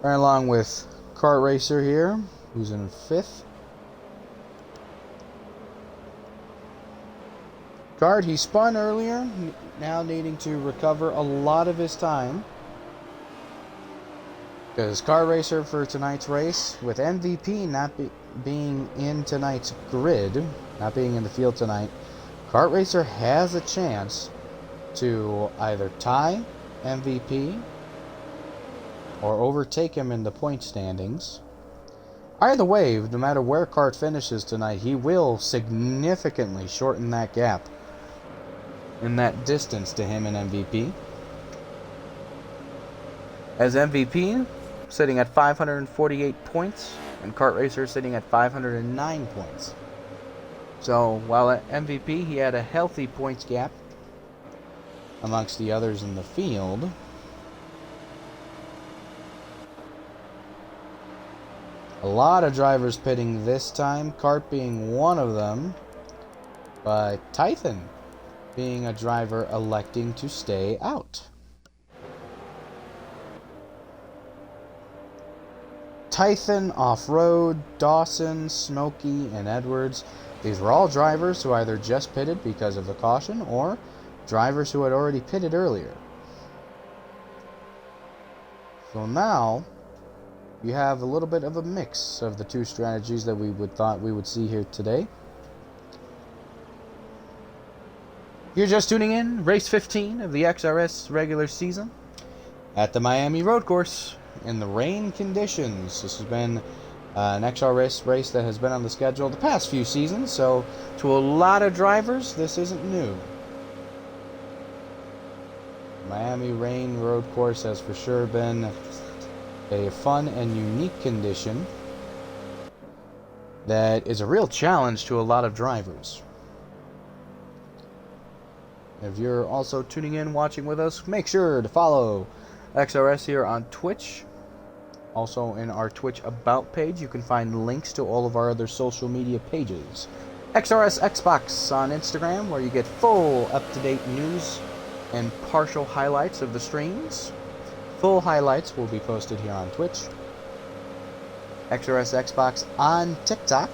Right along with Kart Racer here, who's in 5th. Kart, he spun earlier, now needing to recover a lot of his time. Because Kart Racer for tonight's race, with MVP not being in tonight's grid, not being in the field tonight, Kart Racer has a chance to either tie MVP or overtake him in the point standings. Either way, no matter where Kart finishes tonight, he will significantly shorten that gap in that distance to him and MVP. As MVP sitting at 548 points, and Kart Racer sitting at 509 points. So while at MVP he had a healthy points gap amongst the others in the field, a lot of drivers pitting this time, Kart being one of them, but Tython being a driver electing to stay out. Tython, Off-Road, Dawson, Smokey, and Edwards. These were all drivers who either just pitted because of the caution or drivers who had already pitted earlier. So now you have a little bit of a mix of the two strategies that we thought we would see here today. You're just tuning in, race 15 of the XRS regular season at the Miami Road Course. in the rain conditions. This has been an XRS race that has been on the schedule the past few seasons, so to a lot of drivers, this isn't new. Miami Rain Road Course has for sure been a fun and unique condition that is a real challenge to a lot of drivers. If you're also tuning in, watching with us, make sure to follow XRS here on Twitch. Also in our Twitch About page, you can find links to all of our other social media pages. XRS Xbox on Instagram, where you get full up-to-date news and partial highlights of the streams. Full highlights will be posted here on Twitch. XRS Xbox on TikTok,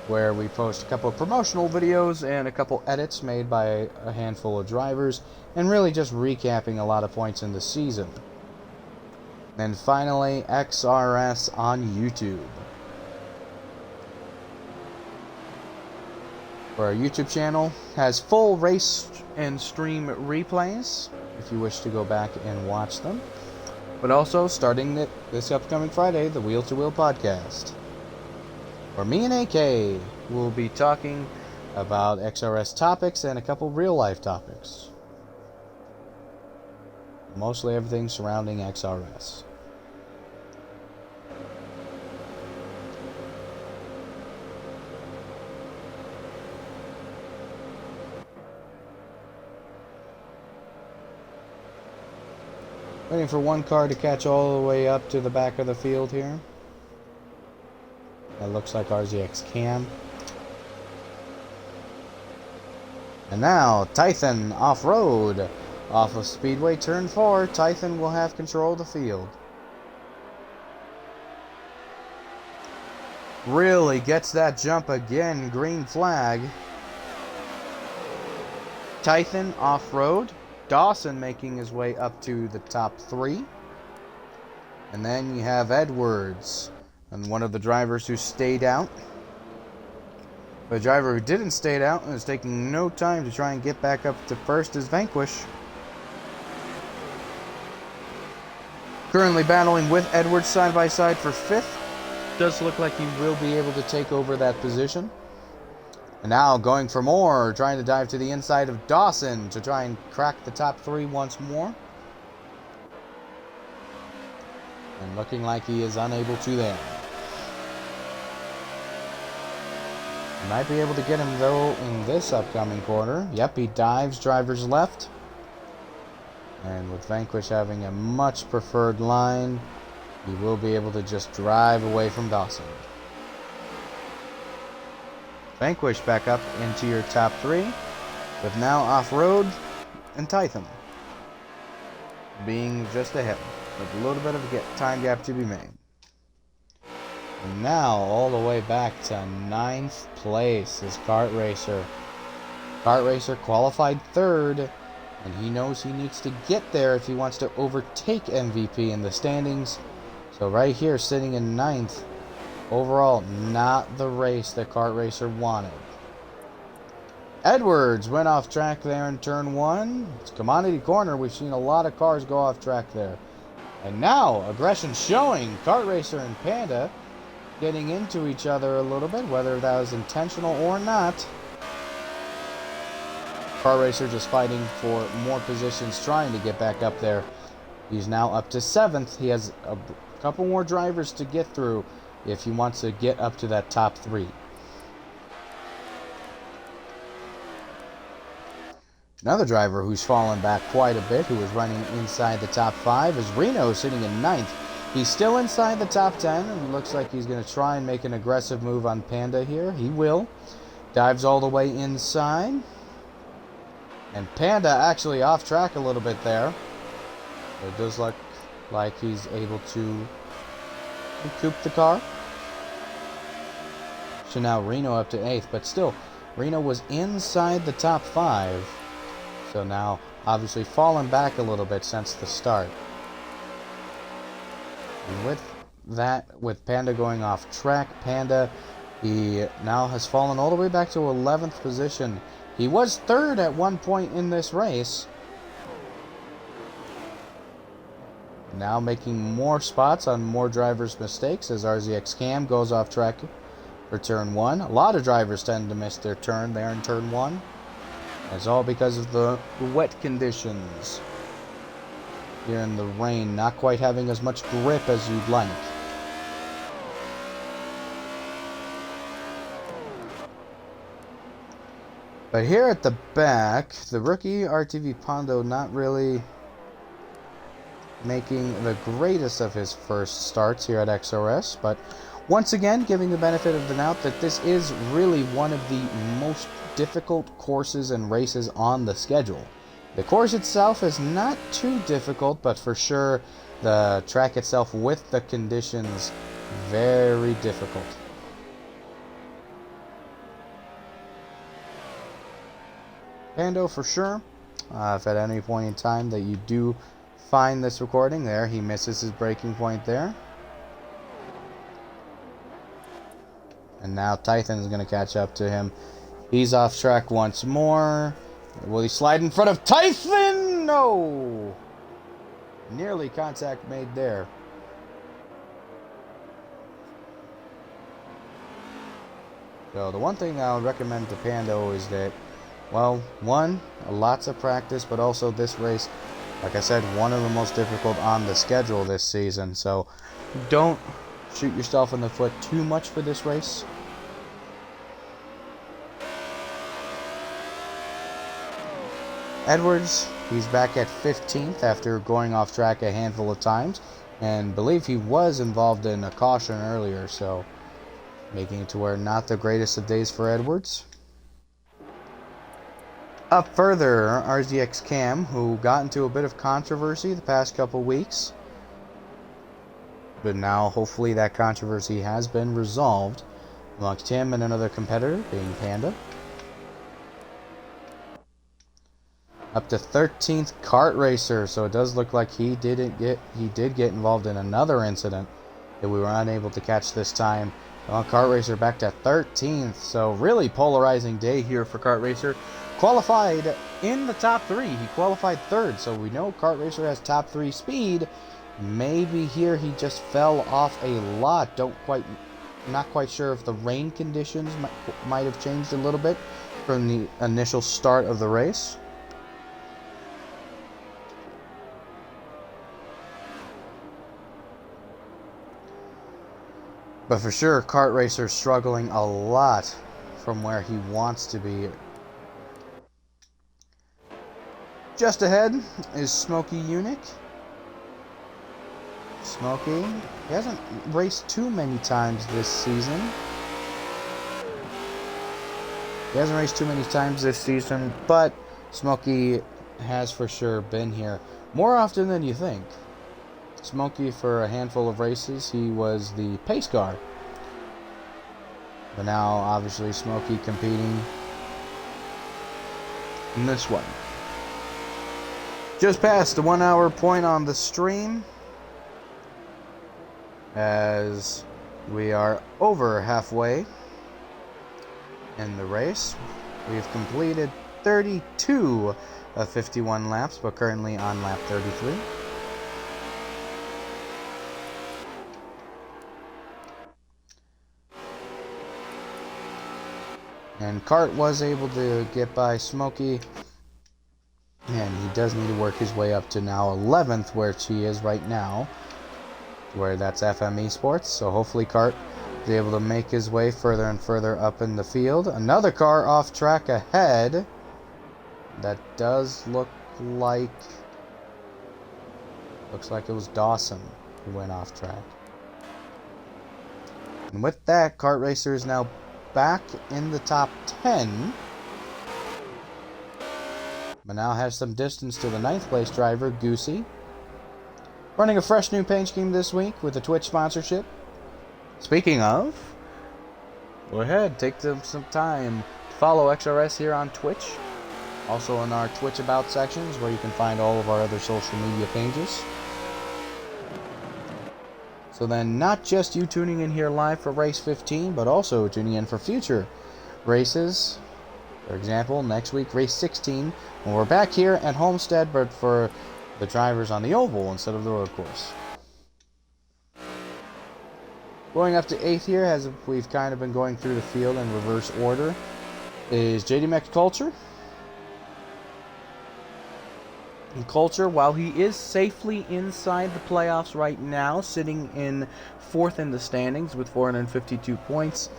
where we post a couple of promotional videos and a couple edits made by a handful of drivers, and really just recapping a lot of points in the season. And finally, XRS on YouTube, where our YouTube channel has full race and stream replays if you wish to go back and watch them. But also, starting this upcoming Friday, the Wheel to Wheel podcast, where me and AK will be talking about XRS topics and a couple real life topics. Mostly everything surrounding XRS. Waiting for one car to catch all the way up to the back of the field here. That looks like RZX Cam. And now, Tython off-road. Off of Speedway Turn 4, Tython will have control of the field. Really gets that jump again, green flag. Tython off-road. Dawson making his way up to the top 3. And then you have Edwards, and one of the drivers who stayed out. The driver who didn't stay out and is taking no time to try and get back up to first is Vanquish. Currently battling with Edwards side by side for 5th. Does look like he will be able to take over that position. And now going for more, trying to dive to the inside of Dawson to try and crack the top 3 once more. And looking like he is unable to there. Might be able to get him though in this upcoming corner. Yep, he dives driver's left. And with Vanquish having a much preferred line, he will be able to just drive away from Dawson. Vanquish back up into your top 3, with now off-road and Tython being just ahead, with a little bit of a time gap to be made. And now all the way back to 9th place is Kart Racer. Kart Racer qualified 3rd, and he knows he needs to get there if he wants to overtake MVP in the standings. So right here, sitting in 9th. Overall, not the race that Kart Racer wanted. Edwards went off track there in turn 1. It's commodity corner. We've seen a lot of cars go off track there. And now, aggression showing. Kart Racer and Panda getting into each other a little bit, whether that was intentional or not. Kart Racer just fighting for more positions, trying to get back up there. He's now up to 7th. He has a couple more drivers to get through if he wants to get up to that top 3. Another driver who's fallen back quite a bit, who is running inside the top 5, is Reno, sitting in 9th. He's still inside the top 10, and looks like he's going to try and make an aggressive move on Panda here. He will. Dives all the way inside. And Panda actually off track a little bit there. It does look like he's able to recoup the car. So now Reno up to 8th, but still, Reno was inside the top 5. So now, obviously, fallen back a little bit since the start. And with that, with Panda going off track, Panda, he now has fallen all the way back to 11th position. He was 3rd at one point in this race. Now making more spots on more drivers' mistakes as RZX Cam goes off track for turn 1. A lot of drivers tend to miss their turn there in turn 1. It's all because of the wet conditions. Here in the rain, not quite having as much grip as you'd like. But here at the back, the rookie RTV Pondo not really making the greatest of his first starts here at XRS, but once again giving the benefit of the doubt that this is really one of the most difficult courses and races on the schedule. The course itself is not too difficult, but for sure the track itself with the conditions very difficult. Pando for sure, if at any point in time that you do find this recording there, he misses his braking point there. And now Tython is going to catch up to him. He's off track once more. Will he slide in front of Tython? No! Nearly contact made there. So the one thing that I would recommend to Pando is that, well, one, lots of practice, but also this race, like I said, one of the most difficult on the schedule this season. So don't shoot yourself in the foot too much for this race. Edwards, he's back at 15th after going off track a handful of times, and believe he was involved in a caution earlier, so making it to where not the greatest of days for Edwards. Up further, RZX Cam, who got into a bit of controversy the past couple weeks, but now hopefully that controversy has been resolved amongst him and another competitor, being Panda. Up to 13th, Kart Racer, so it does look like he did get involved in another incident that we were unable to catch this time. Well, Kart Racer back to 13th, so really polarizing day here for Kart Racer. Qualified in the top 3. He qualified 3rd, so we know Kart Racer has top 3 speed. Maybe here he just fell off a lot. Not quite sure if the rain conditions might have changed a little bit from the initial start of the race. But for sure, Kart Racer struggling a lot from where he wants to be. Just ahead is Smokey Unique. Smokey, he hasn't raced too many times this season. But Smokey has for sure been here more often than you think. Smokey, for a handful of races, he was the pace car. But now, obviously, Smokey competing in this one. Just past the 1 hour point on the stream, as we are over halfway in the race. We've completed 32 of 51 laps, but currently on lap 33. And Kart was able to get by Smokey, and he does need to work his way up to now 11th, where she is right now, where that's FME Sports. So hopefully Kart is able to make his way further and further up in the field. Another car off track ahead. That does look like it was Dawson who went off track. And with that, Kart Racer is now back in the top 10, but now has some distance to the 9th place driver, Goosey. Running a fresh new paint scheme this week with a Twitch sponsorship. Speaking of, go ahead, take some time to follow XRS here on Twitch. Also in our Twitch About sections, where you can find all of our other social media pages. So then, not just you tuning in here live for race 15, but also tuning in for future races. For example, next week, race 16, when we're back here at Homestead, but for the drivers on the oval instead of the road course. Going up to 8th here, as we've kind of been going through the field in reverse order, is JD Max Culture. And Culture, while he is safely inside the playoffs right now, sitting in 4th in the standings with 452 points,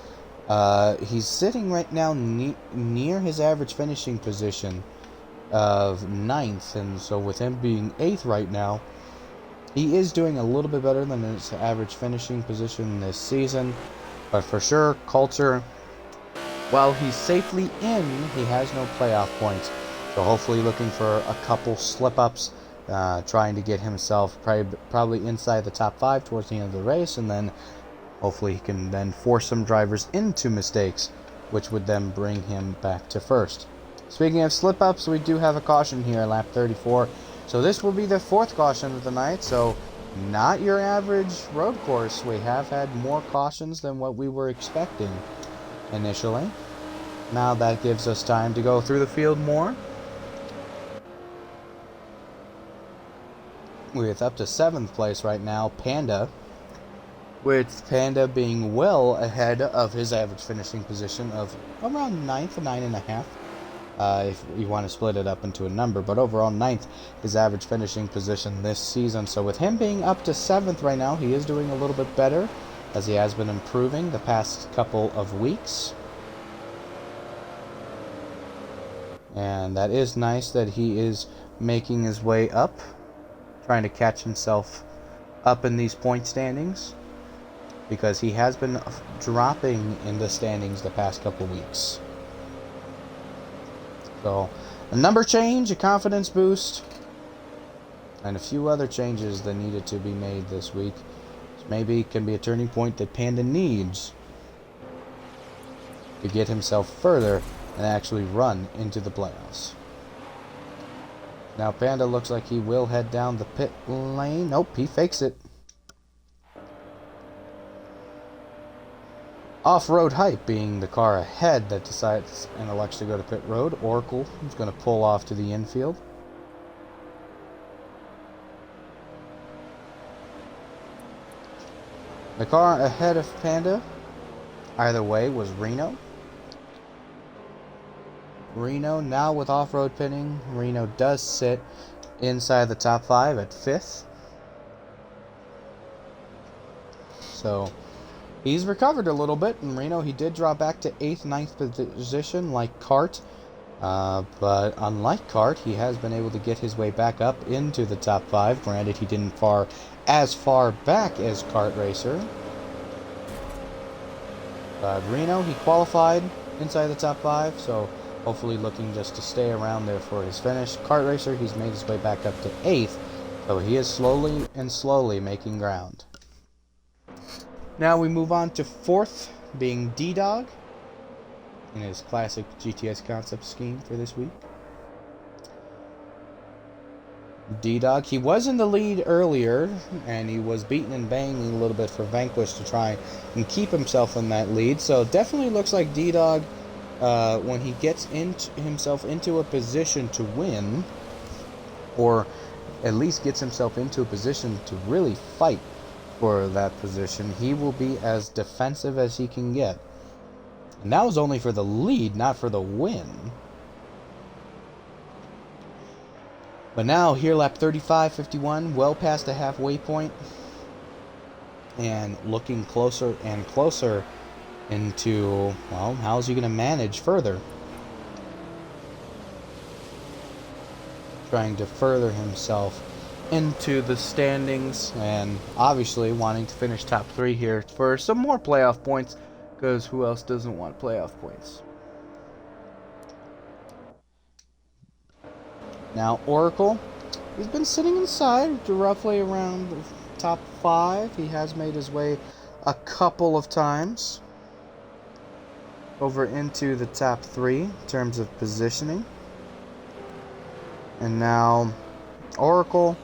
he's sitting right now near his average finishing position of 9th, and so with him being 8th right now, he is doing a little bit better than his average finishing position this season. But for sure, Culture, while he's safely in, he has no playoff points. So hopefully looking for a couple slip-ups, trying to get himself probably inside the top 5 towards the end of the race, and then hopefully he can then force some drivers into mistakes, which would then bring him back to 1st. Speaking of slip-ups, we do have a caution here, lap 34. So this will be the 4th caution of the night, so not your average road course. We have had more cautions than what we were expecting initially. Now that gives us time to go through the field more. With up to 7th place right now, Panda. With Panda being well ahead of his average finishing position of around 9th, 9.5. If you want to split it up into a number, but overall 9th, his average finishing position this season. So with him being up to 7th right now, he is doing a little bit better, as he has been improving the past couple of weeks. And that is nice that he is making his way up, trying to catch himself up in these point standings, because he has been dropping in the standings the past couple weeks. So, a number change, a confidence boost, and a few other changes that needed to be made this week. Which maybe can be a turning point that Panda needs to get himself further and actually run into the playoffs. Now Panda looks like he will head down the pit lane. Nope, he fakes it. Off-Road Hype being the car ahead that decides and elects to go to pit road. Oracle is going to pull off to the infield. The car ahead of Panda, either way, was Reno. Reno now with off-road pitting. Reno does sit inside the top 5 at 5th. So he's recovered a little bit. In Reno, he did drop back to 8th, 9th position like Cart. But unlike Cart, he has been able to get his way back up into the top 5. Granted, he didn't as far back as Cart Racer. But Reno, he qualified inside the top 5, so hopefully looking just to stay around there for his finish. Cart Racer, he's made his way back up to 8th, so he is slowly making ground. Now we move on to 4th, being D-Dog, in his classic GTS concept scheme for this week. D-Dog, he was in the lead earlier, and he was beating and banging a little bit for Vanquish to try and keep himself in that lead. So definitely looks like D-Dog, when he gets himself into a position to win, or at least gets himself into a position to really fight for that position, he will be as defensive as he can get. And that was only for the lead, not for the win. But now, here lap 35-51, well past the halfway point, and looking closer and closer into, well, how's he going to manage further? Trying to further himself into the standings, and obviously wanting to finish top 3 here for some more playoff points, because who else doesn't want playoff points? Now Oracle, he's been sitting inside to roughly around the top 5. He has made his way a couple of times over into the top 3 in terms of positioning. And now Oracle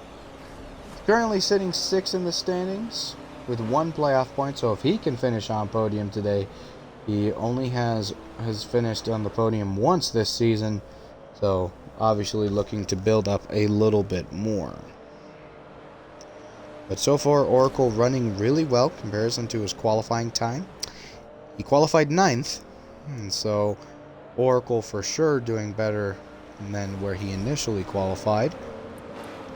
currently sitting 6th in the standings with 1 playoff point. So if he can finish on podium today, he only has finished on the podium once this season. So obviously looking to build up a little bit more. But so far, Oracle running really well in comparison to his qualifying time. He qualified 9th, and so Oracle for sure doing better than where he initially qualified.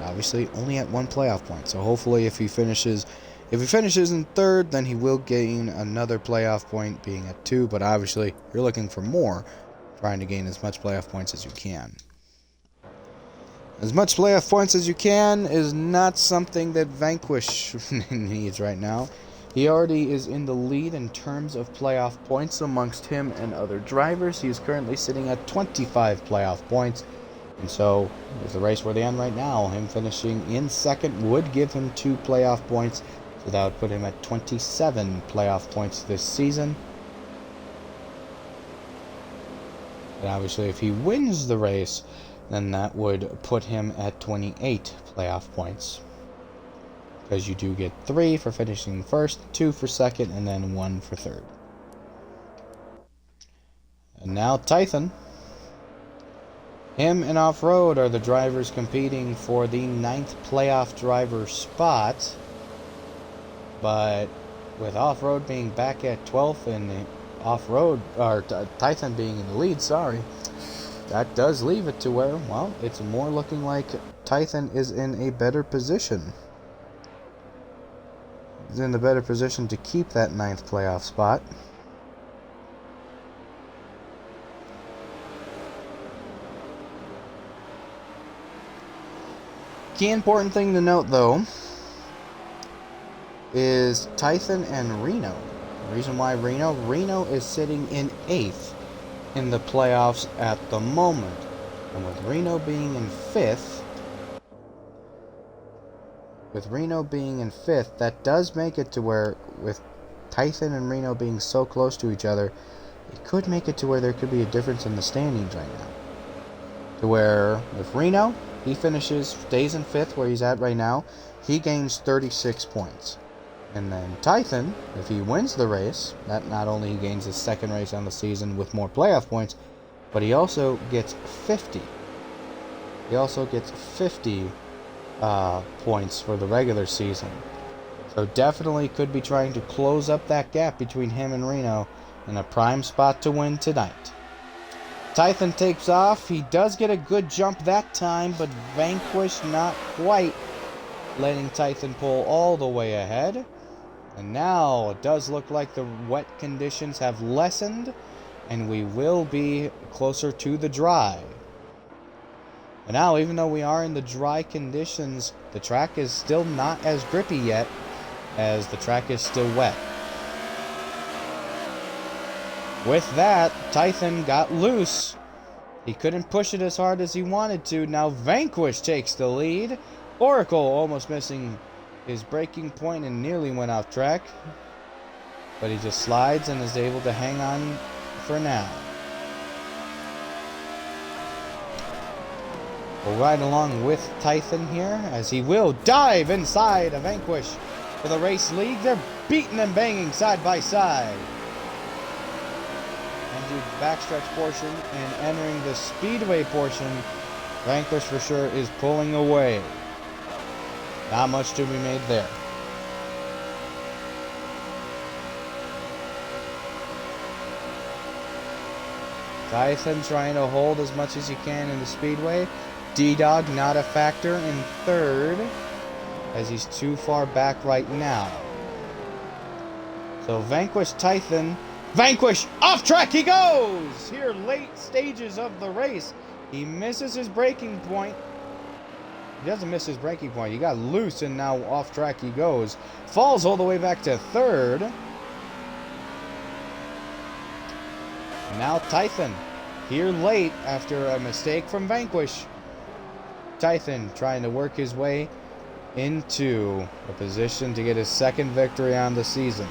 Obviously, only at 1 playoff point. So hopefully, if he finishes in 3rd, then he will gain another playoff point, being at 2. But obviously, you're looking for more, trying to gain as much playoff points as you can. As much playoff points as you can is not something that Vanquish needs right now. He already is in the lead in terms of playoff points amongst him and other drivers. He is currently sitting at 25 playoff points. And so, with the race where they end right now, him finishing in 2nd would give him 2 playoff points. So that would put him at 27 playoff points this season. And obviously, if he wins the race, then that would put him at 28 playoff points. Because you do get 3 for finishing 1st, 2 for 2nd, and then 1 for 3rd. And now Tython. Him and Off-Road are the drivers competing for the 9th playoff driver spot. But with Off-Road being back at 12th and Off-Road, or Tython being in the lead, that does leave it to where, well, it's more looking like Tython is in a better position. He's in the better position to keep that 9th playoff spot. Key important thing to note, though, is Tython and Reno. The reason why Reno is sitting in 8th in the playoffs at the moment. And with Reno being in 5th, that does make it to where, with Tython and Reno being so close to each other, it could make it to where there could be a difference in the standings right now. To where, with Reno, he stays in 5th where he's at right now, he gains 36 points. And then Tython, if he wins the race, that not only he gains his 2nd race on the season with more playoff points, but he also gets 50. He also gets 50 points for the regular season. So definitely could be trying to close up that gap between him and Reno in a prime spot to win tonight. Tython takes off. He does get a good jump that time, but Vanquish not quite letting Tython pull all the way ahead. And now it does look like the wet conditions have lessened, and we will be closer to the dry. And now, even though we are in the dry conditions, the track is still not as grippy yet, as the track is still wet. With that, Tython got loose. He couldn't push it as hard as he wanted to. Now Vanquish takes the lead. Oracle almost missing his braking point and nearly went off track. But he just slides and is able to hang on for now. We'll ride along with Tython here as he will dive inside of Vanquish for the race lead. They're beating and banging side by side. The backstretch portion and entering the speedway portion, Vanquish for sure is pulling away. Not much to be made there. Tython trying to hold as much as he can in the speedway. D-Dog not a factor in 3rd, as he's too far back right now. So Vanquish, Tython. Vanquish, off track he goes! Here, late stages of the race. He misses his braking point. He doesn't miss his braking point. He got loose and now off track he goes. Falls all the way back to 3rd. Now Tython, here late after a mistake from Vanquish. Tython trying to work his way into a position to get his 2nd victory on the season.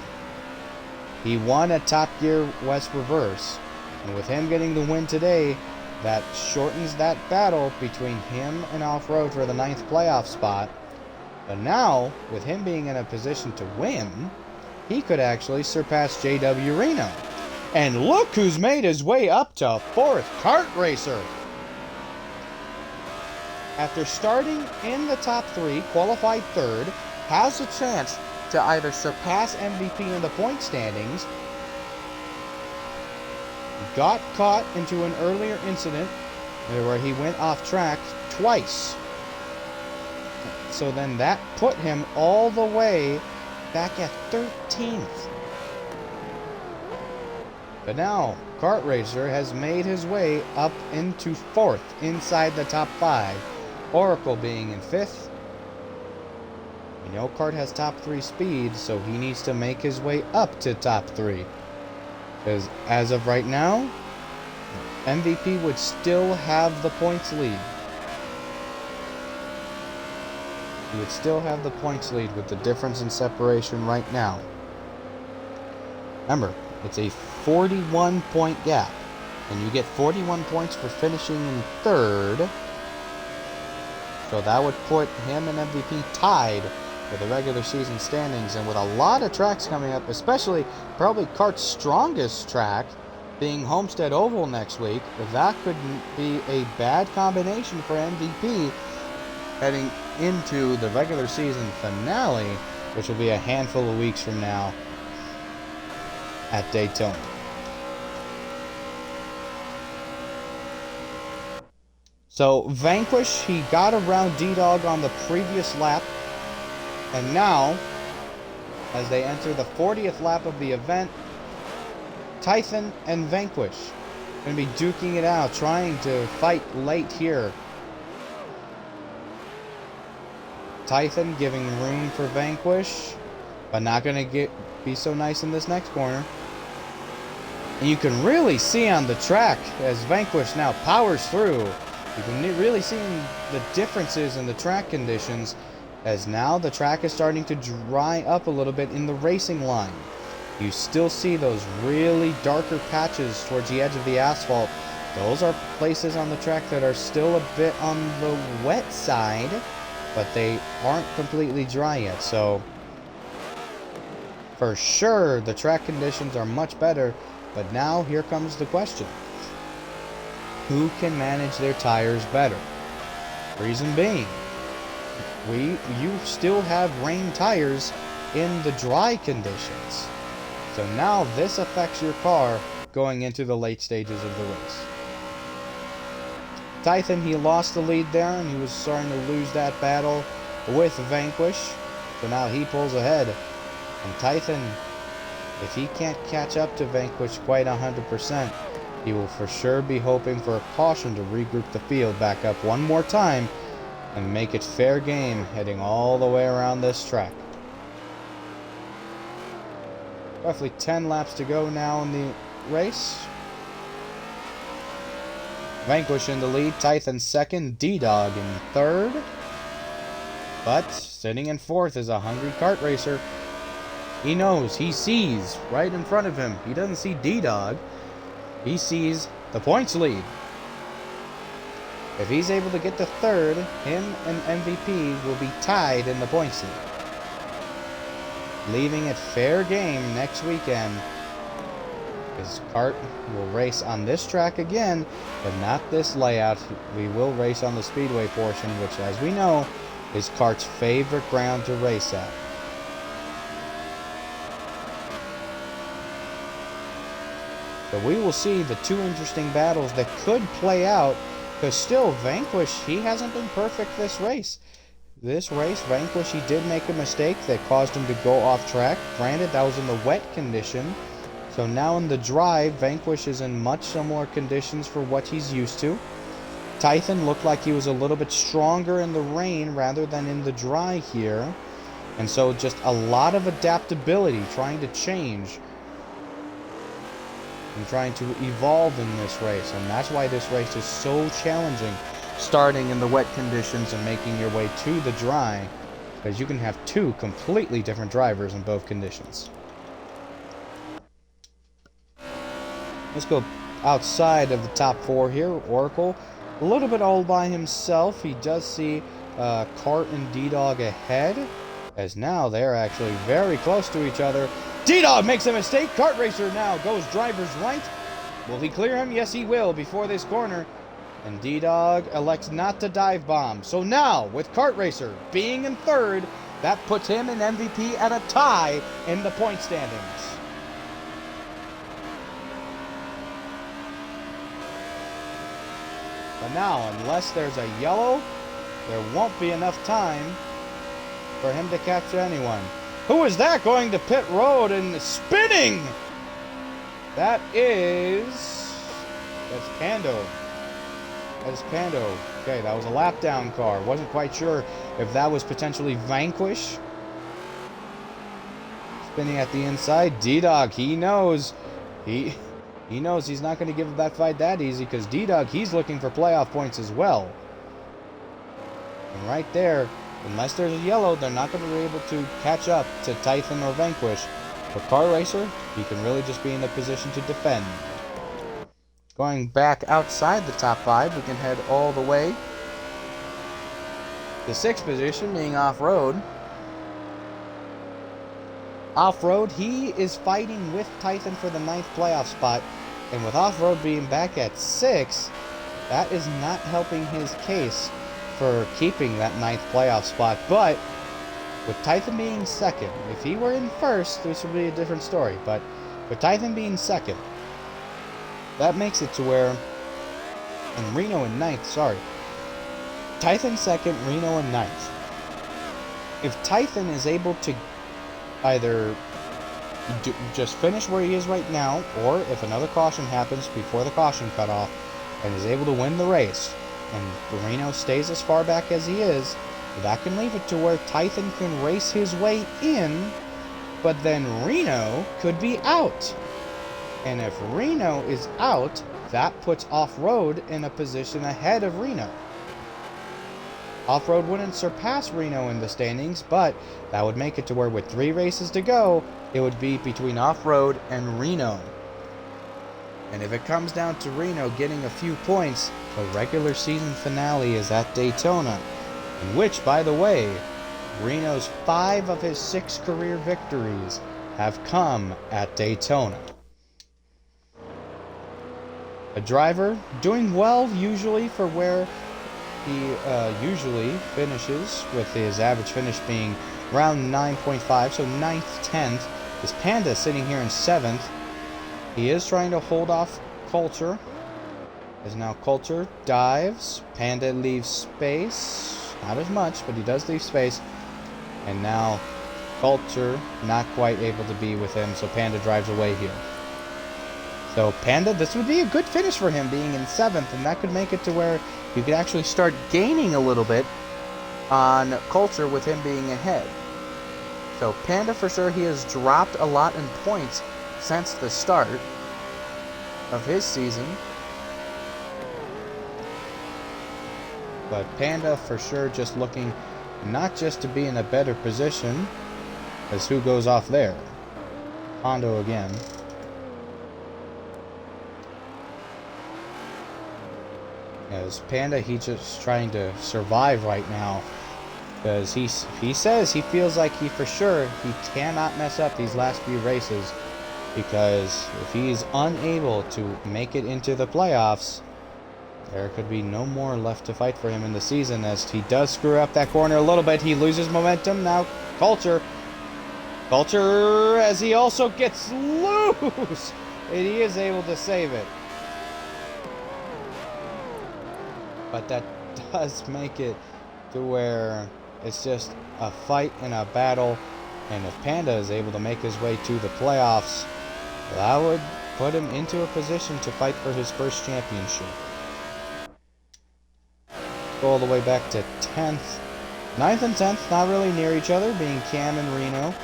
He won at Top Gear West Reverse, and with him getting the win today, that shortens that battle between him and Off-Road for the 9th playoff spot. But now, with him being in a position to win, he could actually surpass JW Reno. And look who's made his way up to 4th, Kart Racer. after starting in the top 3, qualified 3rd, has a chance to either surpass MVP in the point standings. Got caught into an earlier incident where he went off track twice. So then that put him all the way back at 13th. But now, Kart Racer has made his way up into 4th, inside the top 5. Oracle being in 5th. We know Kart has top 3 speed, so he needs to make his way up to top 3. Because as of right now, MVP would still have the points lead. He would still have the points lead with the difference in separation right now. Remember, it's a 41-point gap. And you get 41 points for finishing in 3rd. So that would put him and MVP tied for the regular season standings. And with a lot of tracks coming up, especially probably Kart's strongest track, being Homestead Oval next week, that could be a bad combination for MVP heading into the regular season finale, which will be a handful of weeks from now at Daytona. So Vanquish, he got around D-Dog on the previous lap, and now, as they enter the 40th lap of the event, Tython and Vanquish going to be duking it out, trying to fight late here. Tython giving room for Vanquish, but not going to be so nice in this next corner. And you can really see on the track as Vanquish now powers through. You can really see the differences in the track conditions, as now the track is starting to dry up a little bit in the racing line. You still see those really darker patches towards the edge of the asphalt. Those are places on the track that are still a bit on the wet side, but they aren't completely dry yet. So for sure the track conditions are much better, but now here comes the question. Who can manage their tires better? Reason being, you still have rain tires in the dry conditions. So now this affects your car going into the late stages of the race. Tython, he lost the lead there, and he was starting to lose that battle with Vanquish. So now he pulls ahead. And Tython, if he can't catch up to Vanquish quite 100%, he will for sure be hoping for a caution to regroup the field back up one more time and make it fair game heading all the way around this track. Roughly 10 laps to go now in the race. Vanquish in the lead, Tython second, D-Dog in third. But sitting in fourth is a hungry kart racer. He knows, he sees right in front of him. He doesn't see D-Dog. He sees the points lead. If he's able to get to third, him and MVP will be tied in the points lead, leaving it fair game next weekend. His kart will race on this track again, but not this layout. We will race on the speedway portion, which, as we know, is kart's favorite ground to race at. So we will see the two interesting battles that could play out, because still, Vanquish, he hasn't been perfect this race. This race, Vanquish, he did make a mistake that caused him to go off track. Granted, that was in the wet condition. So now in the dry, Vanquish is in much similar conditions for what he's used to. Tython looked like he was a little bit stronger in the rain rather than in the dry here. And so just a lot of adaptability, trying to change and trying to evolve in this race. And that's why this race is so challenging, starting in the wet conditions and making your way to the dry, because you can have two completely different drivers in both conditions. Let's go outside of the top four here. Oracle, a little bit all by himself. He does see Kart and D-Dog ahead, as now they're actually very close to each other. D-Dog makes a mistake. Kart Racer now goes driver's right. Will he clear him? Yes, he will before this corner. And D-Dog elects not to dive bomb. So now, with Kart Racer being in third, that puts him and MVP at a tie in the point standings. But now, unless there's a yellow, there won't be enough time for him to capture anyone. Who is that going to pit road and spinning? That's Pando. That's Pando. Okay, that was a lap down car. Wasn't quite sure if that was potentially Vanquish. Spinning at the inside. D-Dog, he knows. He knows he's not going to give that fight that easy, because D-Dog, he's looking for playoff points as well. And right there, unless there's a yellow, they're not going to be able to catch up to Tython or Vanquish. For Car Racer, he can really just be in a position to defend. Going back outside the top 5, we can head all the way. The 6th position being Off-Road. Off-Road, he is fighting with Tython for the 9th playoff spot. And with Off-Road being back at 6, that is not helping his case for keeping that 9th playoff spot. But with Tython being 2nd, if he were in 1st, this would be a different story. But with Tython being 2nd, that makes it to where, and Reno in 9th, sorry. Tython 2nd, Reno in 9th. If Tython is able to either just finish where he is right now, or if another caution happens before the caution cutoff and is able to win the race, and Reno stays as far back as he is, that can leave it to where Tython can race his way in, but then Reno could be out. And if Reno is out, that puts Off-Road in a position ahead of Reno. Off-Road wouldn't surpass Reno in the standings, but that would make it to where with 3 races to go, it would be between Off-Road and Reno. And if it comes down to Reno getting a few points, the regular season finale is at Daytona. In which, by the way, Reno's 5 of his 6 career victories have come at Daytona. A driver doing well usually for where he usually finishes, with his average finish being around 9.5, so 9th, 10th, is Panda sitting here in 7th. He is trying to hold off Culture, as now Culture dives, Panda leaves space, not as much, but he does leave space, and now Culture not quite able to be with him, so Panda drives away here. So Panda, this would be a good finish for him being in 7th, and that could make it to where you could actually start gaining a little bit on Culture with him being ahead. So Panda, for sure, he has dropped a lot in points since the start of his season. But Panda, for sure, just looking not just to be in a better position, as who goes off there? Hondo again. As Panda, he's just trying to survive right now, because he says he feels like he cannot mess up these last few races, because if he's unable to make it into the playoffs, there could be no more left to fight for him in the season. As he does screw up that corner a little bit, he loses momentum. Now Culture, as he also gets loose, and he is able to save it. But that does make it to where it's just a fight and a battle. And if Panda is able to make his way to the playoffs, that would put him into a position to fight for his first championship. Go all the way back to 10th. 9th and 10th, not really near each other, being Cam and Reno.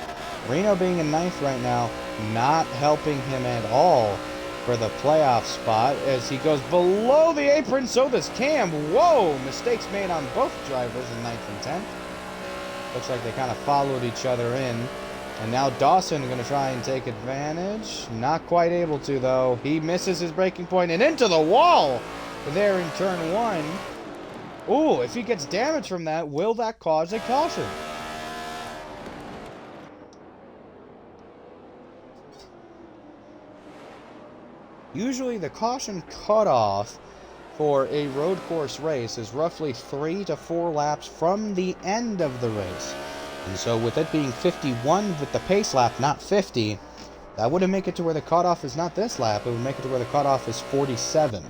Reno being in 9th right now, not helping him at all for the playoff spot, as he goes below the apron. So does Cam. Whoa! Mistakes made on both drivers in 9th and 10th. Looks like they kind of followed each other in. And now Dawson going to try and take advantage. Not quite able to, though. He misses his braking point and into the wall there in turn 1. Ooh, if he gets damage from that, will that cause a caution? Usually the caution cutoff for a road course race is roughly 3 to 4 laps from the end of the race. And so with it being 51 with the pace lap, not 50, that wouldn't make it to where the cutoff is not this lap. It would make it to where the cutoff is 47.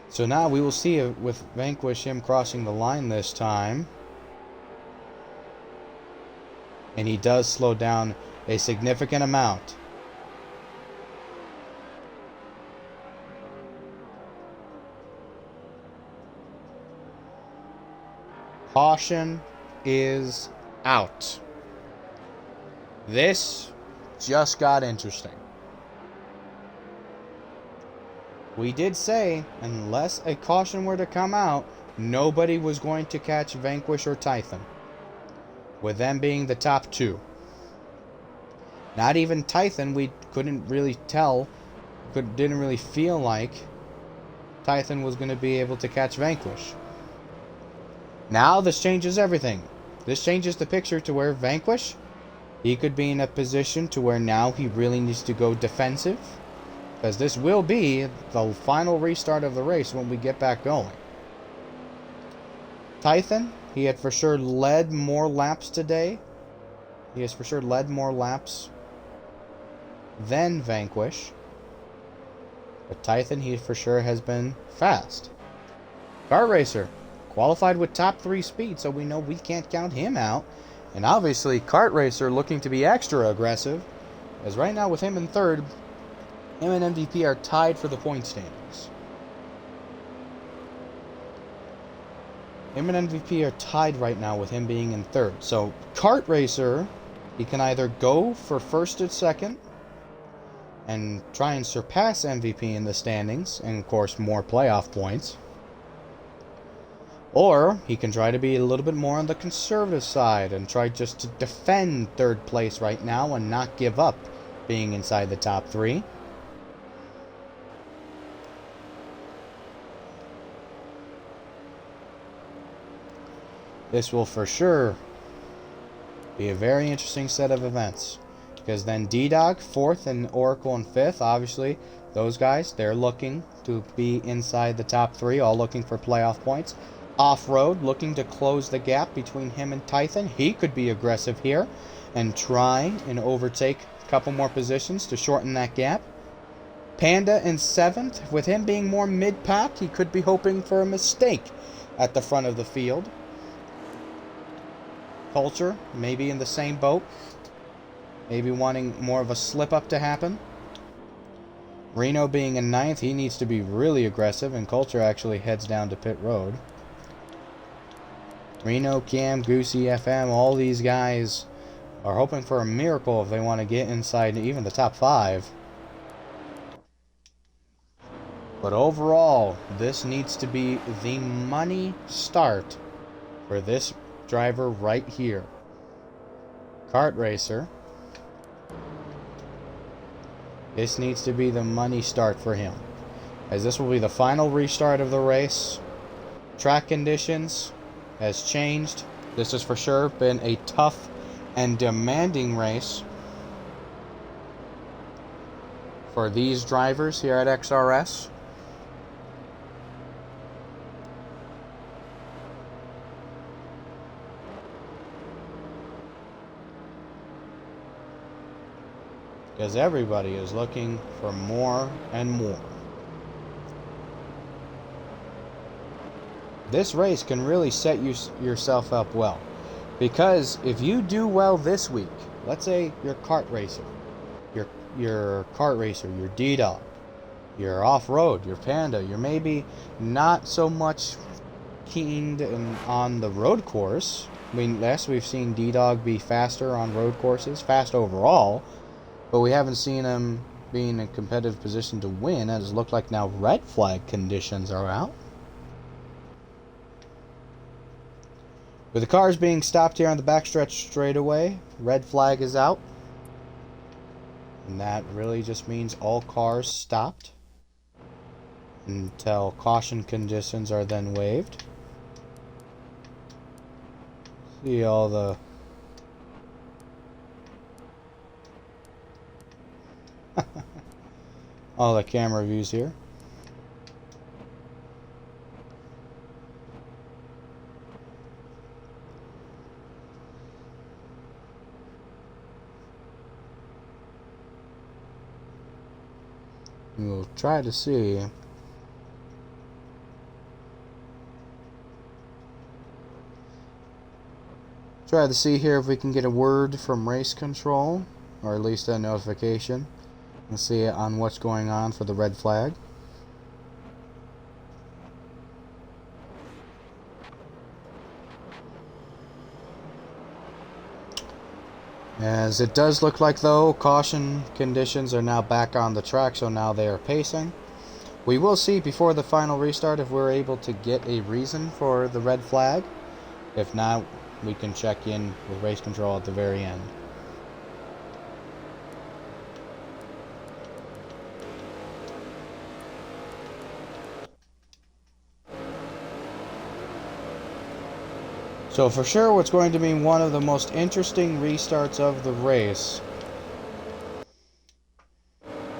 So now we will see with Vanquish him crossing the line this time. And he does slow down a significant amount. Caution is out. This just got interesting. We did say, unless a caution were to come out, nobody was going to catch Vanquish or Tython, with them being the top two. Not even Tython, we couldn't really tell, didn't really feel like Tython was going to be able to catch Vanquish. Now this changes everything. This changes the picture to where Vanquish, he could be in a position to where now he really needs to go defensive, because this will be the final restart of the race when we get back going. Tython, he had for sure led more laps today. He has for sure led more laps than Vanquish. But Tython, he for sure has been fast. Kart Racer qualified with top 3 speed, so we know we can't count him out. And obviously, Kart Racer looking to be extra aggressive, as right now with him in third, him and MVP are tied for the point standings. Him and MVP are tied right now with him being in third. So, Kart Racer, he can either go for first or second and try and surpass MVP in the standings, and of course more playoff points. Or he can try to be a little bit more on the conservative side and try just to defend third place right now and not give up being inside the top 3. This will for sure be a very interesting set of events, because then D-Dog 4th and Oracle in 5th, obviously those guys, they're looking to be inside the top 3, all looking for playoff points. Off-Road looking to close the gap between him and Tython. He could be aggressive here and try and overtake a couple more positions to shorten that gap. Panda in 7th, with him being more mid-pack, he could be hoping for a mistake at the front of the field. Culture, maybe in the same boat. Maybe wanting more of a slip-up to happen. Reno being in 9th, he needs to be really aggressive, and Culture actually heads down to pit road. Reno, Cam, Goosey, FM, all these guys are hoping for a miracle if they want to get inside even the top 5. But overall, this needs to be the money start for this driver right here. Kart Racer. This needs to be the money start for him, as this will be the final restart of the race. Track conditions has changed. This has for sure been a tough and demanding race for these drivers here at XRS. Because everybody is looking for more and more. This race can really set yourself up well. Because if you do well this week, let's say your kart racer, your kart racer, your D-Dog, your off-road, your Panda, you're maybe not so much keened on the road course. I mean, last we've seen D-Dog be faster on road courses, fast overall, but we haven't seen him be in a competitive position to win, as it looked like now red flag conditions are out. With the cars being stopped here on the backstretch straightaway, red flag is out. And that really just means all cars stopped until caution conditions are then waived. See all the all the camera views here. We'll try to see. Try to see here if we can get a word from race control, or at least a notification, and see on what's going on for the red flag. As it does look like, though, caution conditions are now back on the track, so now they are pacing. We will see before the final restart if we're able to get a reason for the red flag. If not, we can check in with race control at the very end. So for sure, what's going to be one of the most interesting restarts of the race,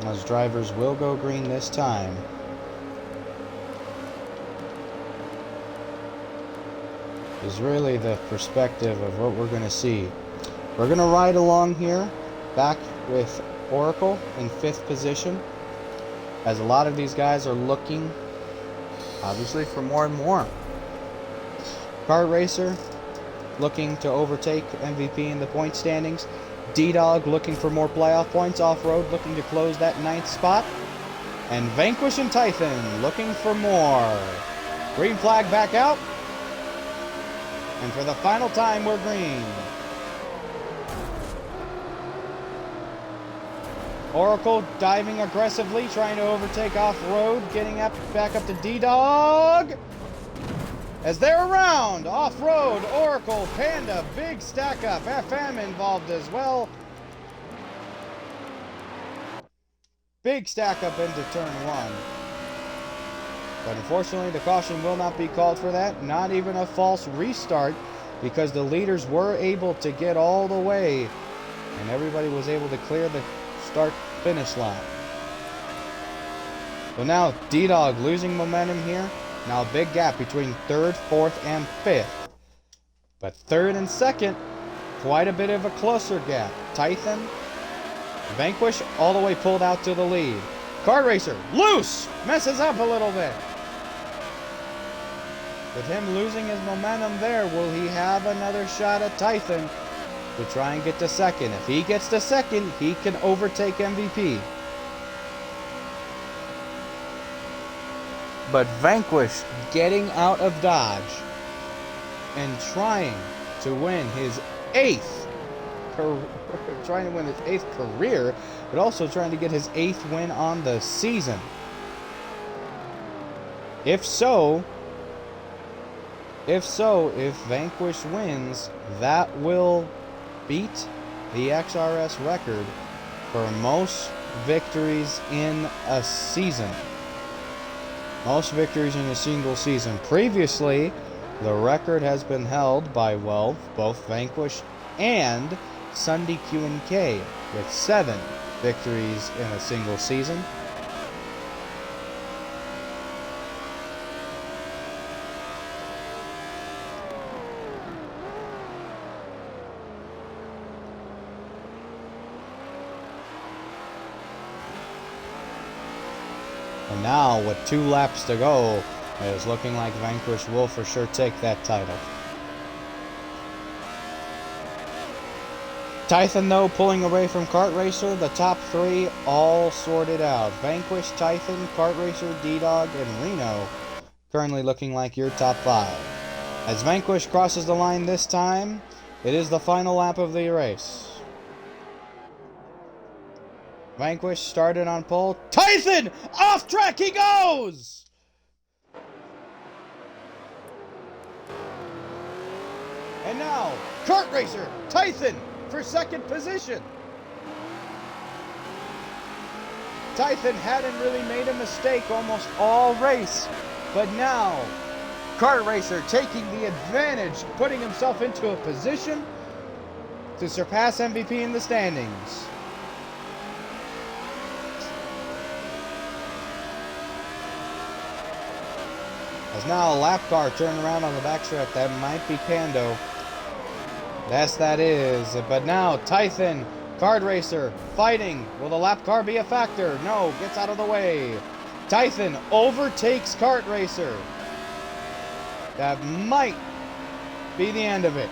as drivers will go green this time, is really the perspective of what we're going to see. We're going to ride along here, back with Oracle in 5th position, as a lot of these guys are looking, obviously, for more and more. Kart Racer looking to overtake MVP in the point standings. D-Dog looking for more playoff points. Off-Road looking to close that 9th spot. And Vanquish and Tython looking for more. Green flag back out. And for the final time, we're green. Oracle diving aggressively, trying to overtake Off-Road, getting back up to D-Dog. As they're around, Off-Road, Oracle, Panda, big stack up, FM involved as well. Big stack up into turn 1. But unfortunately, the caution will not be called for that. Not even a false restart, because the leaders were able to get all the way, and everybody was able to clear the start-finish line. So now, D-Dog losing momentum here. Now a big gap between 3rd, 4th, and 5th. But 3rd and 2nd, quite a bit of a closer gap. Tython, Vanquish, all the way pulled out to the lead. Kart Racer, loose! Messes up a little bit. With him losing his momentum there, will he have another shot at Tython to try and get to 2nd? If he gets to 2nd, he can overtake MVP. But Vanquish getting out of Dodge and trying to win his 8th career, but also trying to get his 8th win on the season. If Vanquish wins, that will beat the XRS record for most victories in a season. Most victories in a single season. Previously, the record has been held by, well, both Vanquish and Sunday Q&K with 7 victories in a single season. And now, with 2 laps to go, it is looking like Vanquish will for sure take that title. Tython, though, pulling away from Kart Racer. The top 3 all sorted out. Vanquish, Tython, Kart Racer, D-Dog, and Reno currently looking like your top 5. As Vanquish crosses the line this time, it is the final lap of the race. Vanquish started on pole. Tython! Off track he goes! And now, Kart Racer, Tython for 2nd position. Tython hadn't really made a mistake almost all race. But now, Kart Racer taking the advantage, putting himself into a position to surpass MVP in the standings. As now a lap car turn around on the backstretch. That might be Pando. Yes, that is. But now Tython, Kart Racer fighting. Will the lap car be a factor? No, gets out of the way. Tython overtakes Kart Racer. That might be the end of it.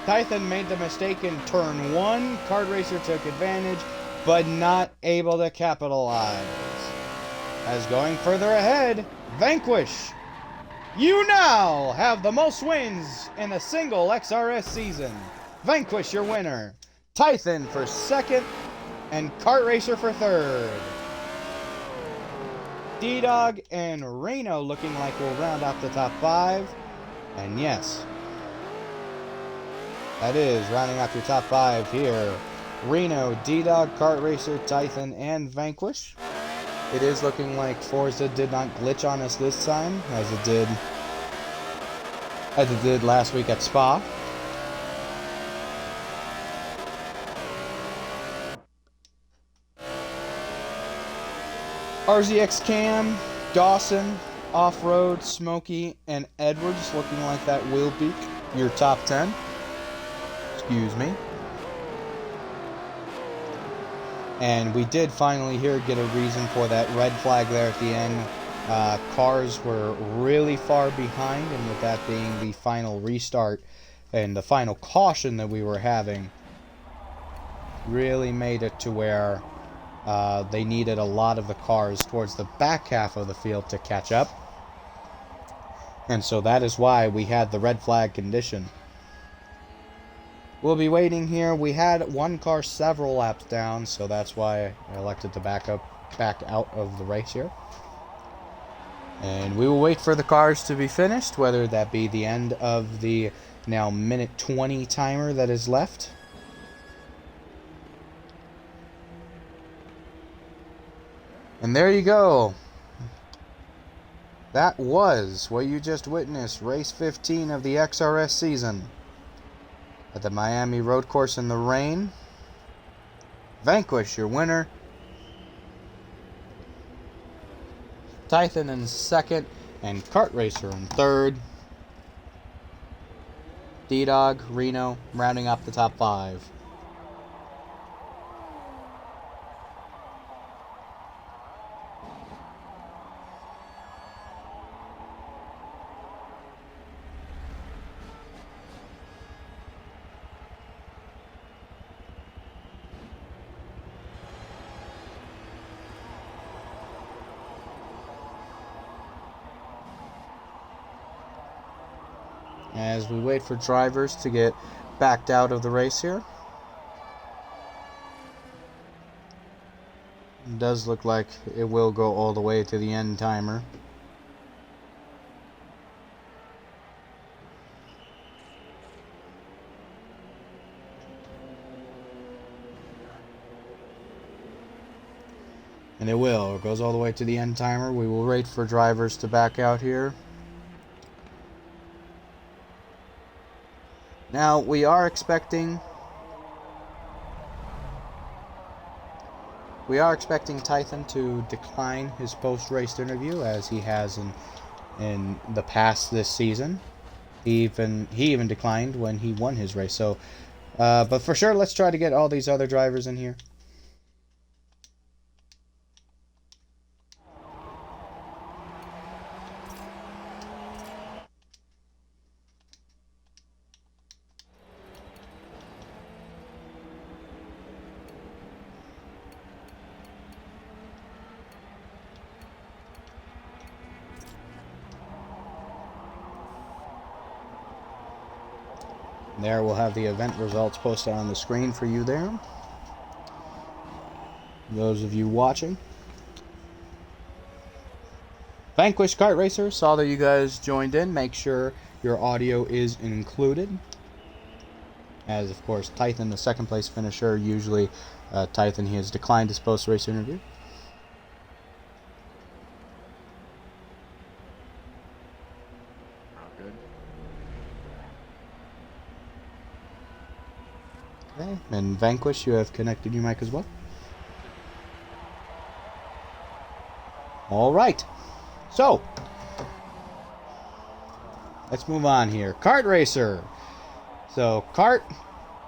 Tython made the mistake in turn 1. Kart Racer took advantage, but not able to capitalize. As going further ahead, Vanquish. You now have the most wins in a single XRS season. Vanquish your winner. Tython for second, and Kart Racer for third. D-Dog and Reno looking like we'll round out the top 5. And yes, that is rounding out your top 5 here. Reno, D-Dog, Kart Racer, Tython, and Vanquish. It is looking like Forza did not glitch on us this time, as it did last week at Spa. RZX Cam, Dawson, Off-Road, Smokey, and Edwards looking like that will be your top 10. Excuse me. And we did finally here get a reason for that red flag there at the end. Cars were really far behind, and with that being the final restart and the final caution that we were having, really made it to where they needed a lot of the cars towards the back half of the field to catch up. And so that is why we had the red flag condition. We'll be waiting here. We had one car several laps down, so that's why I elected to back out of the race here. And we will wait for the cars to be finished, whether that be the end of the now minute 20 timer that is left. And there you go. That was what you just witnessed, race 15 of the XRS season. At the Miami road course in the rain. Vanquish, your winner. Tython in second, and Kart Racer in third. D-Dog, Reno, rounding up the top 5. As we wait for drivers to get backed out of the race here. It does look like it will go all the way to the end timer. And it will. It goes all the way to the end timer. We will wait for drivers to back out here. Now, we are expecting Tython to decline his post-race interview, as he has in the past this season. He even declined when he won his race. So, but for sure, let's try to get all these other drivers in here. There, we'll have the event results posted on the screen for you there. Those of you watching. Vanquish Kart Racer, saw that you guys joined in. Make sure your audio is included. As, of course, Tython, the second place finisher, usually Tython, he has declined his post-race interview. Okay, and Vanquish, you have connected your mic as well. Alright, so let's move on here. Kart Racer. So, Kart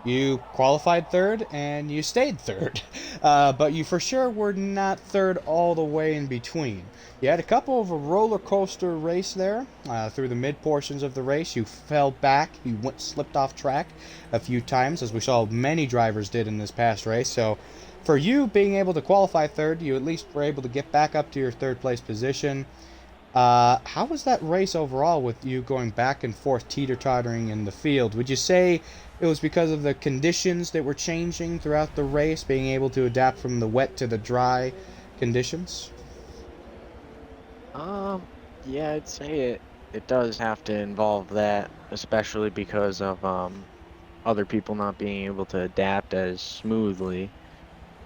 You qualified third and you stayed third. But you for sure were not third all the way in between. You had a couple of a roller coaster race there. Through the mid portions of the race, you fell back. You slipped off track a few times, as we saw many drivers did in this past race. So for you being able to qualify third, you at least were able to get back up to your third place position. How was that race overall with you going back and forth, teeter-tottering in the field? Would you say it was because of the conditions that were changing throughout the race, being able to adapt from the wet to the dry conditions? Yeah, I'd say it does have to involve that, especially because of other people not being able to adapt as smoothly.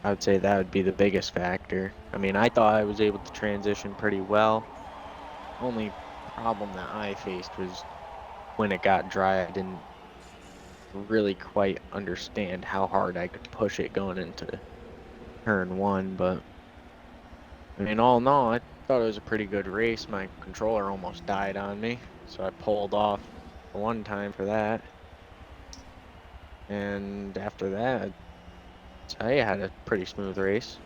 I would say that would be the biggest factor. I mean, I thought I was able to transition pretty well. Only problem that I faced was when it got dry, I didn't really quite understand how hard I could push it going into turn one, but I mean, all in all, I thought it was a pretty good race. My controller almost died on me, so I pulled off one time for that. And after that, I had a pretty smooth race.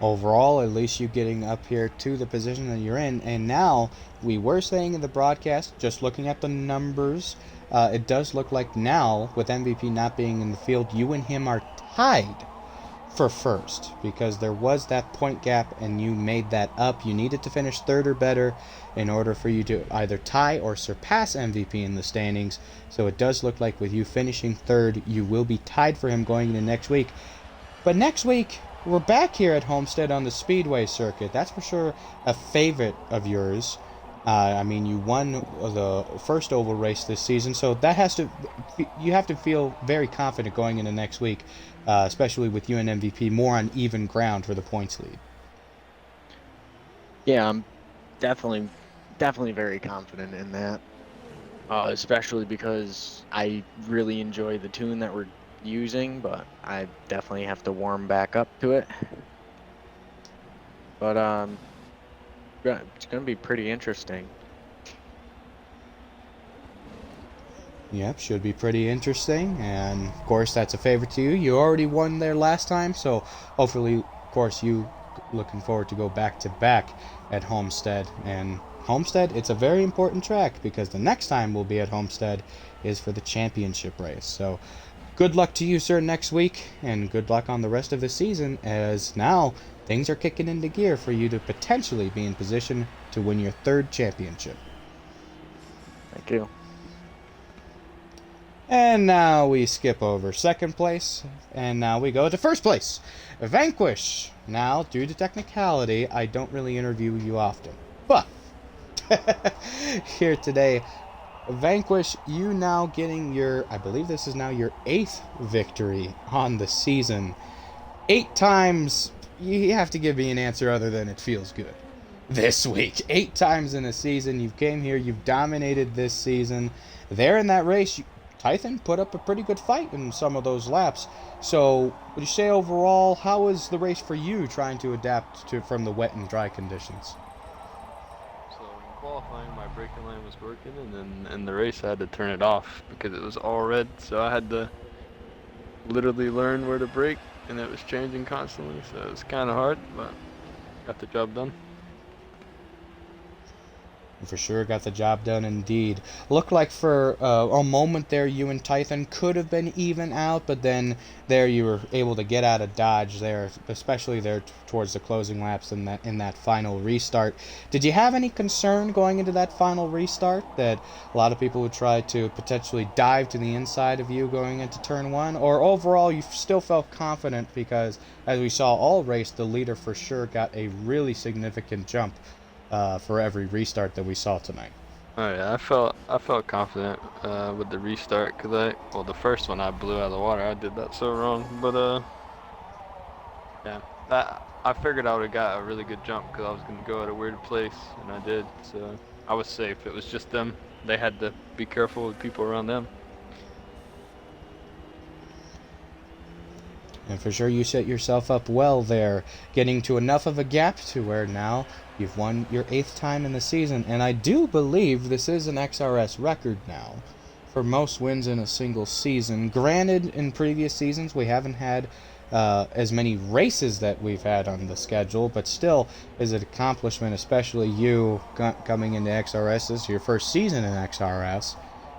Overall, at least you getting up here to the position that you're in. And now, we were saying in the broadcast, just looking at the numbers, it does look like now, with MVP not being in the field, you and him are tied for first, because there was that point gap and you made that up. You needed to finish third or better in order for you to either tie or surpass MVP in the standings. So it does look like with you finishing third, you will be tied for him going into next week. But next week, we're back here at Homestead on the Speedway circuit. That's for sure a favorite of yours. I mean, you won the first oval race this season, so that you have to feel very confident going into next week, especially with you and MVP more on even ground for the points lead. Yeah, I'm definitely very confident in that. Especially because I really enjoy the tune that we're using, but I definitely have to warm back up to it. But it's gonna be pretty interesting. Yep, should be pretty interesting, and of course that's a favorite to you. You already won there last time, so hopefully, of course, you looking forward to go back to back at Homestead. And Homestead, it's a very important track because the next time we'll be at Homestead is for the championship race. So good luck to you, sir, next week, and good luck on the rest of the season, as now things are kicking into gear for you to potentially be in position to win your third championship. Thank you. And now we skip over second place, and now we go to first place. Vanquish. Now, due to technicality, I don't really interview you often. But, here today, Vanquish, you now getting your, I believe this is now your 8th victory on the season. 8 times, you have to give me an answer other than it feels good. This week, 8 times in a season, you've came here, you've dominated this season. There in that race, Tython put up a pretty good fight in some of those laps. So, would you say overall, how was the race for you trying to adapt from the wet and dry conditions? So in qualifying, my braking line was working, and then in the race I had to turn it off because it was all red. So I had to literally learn where to brake, and it was changing constantly. So it was kind of hard, but got the job done. For sure got the job done indeed. Looked like for a moment there you and Tython could have been even out, but then there you were able to get out of Dodge there, especially there towards the closing laps in that final restart. Did you have any concern going into that final restart that a lot of people would try to potentially dive to the inside of you going into turn one? Or overall you still felt confident because, as we saw all race, the leader for sure got a really significant jump for every restart that we saw tonight? Oh yeah, I felt confident with the restart because the first one I blew out of the water. I did that so wrong, but yeah, I figured I would have got a really good jump because I was gonna go at a weird place, and I did. So I was safe. It was just them. They had to be careful with people around them. And for sure you set yourself up well there, getting to enough of a gap to where now you've won your 8th time in the season. And I do believe this is an XRS record now for most wins in a single season. Granted, in previous seasons we haven't had as many races that we've had on the schedule, but still is an accomplishment, especially you coming into XRS. This is your first season in XRS,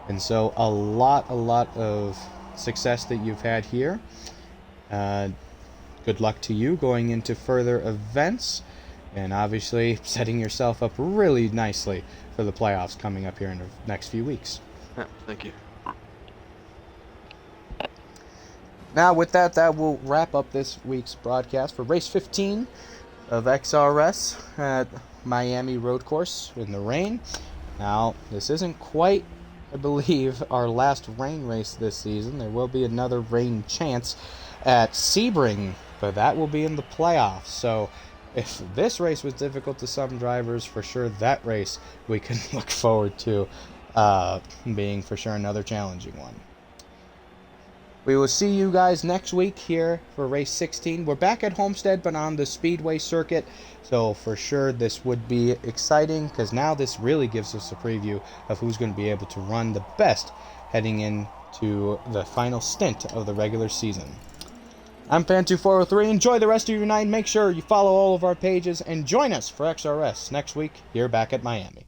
and so a lot of success that you've had here. Good luck to you going into further events, and obviously setting yourself up really nicely for the playoffs coming up here in the next few weeks. Yeah, thank you. Now, with that, that will wrap up this week's broadcast for race 15 of XRS at Miami Road Course in the rain. Now, this isn't quite, I believe, our last rain race this season. There will be another rain chance at Sebring, but that will be in the playoffs. So, if this race was difficult to some drivers, for sure that race we can look forward to being for sure another challenging one. We will see you guys next week here for race 16. We're back at Homestead, but on the Speedway circuit. So for sure this would be exciting, because now this really gives us a preview of who's going to be able to run the best heading into the final stint of the regular season. I'm Fan2403. Enjoy the rest of your night. Make sure you follow all of our pages and join us for XRS next week here back at Miami.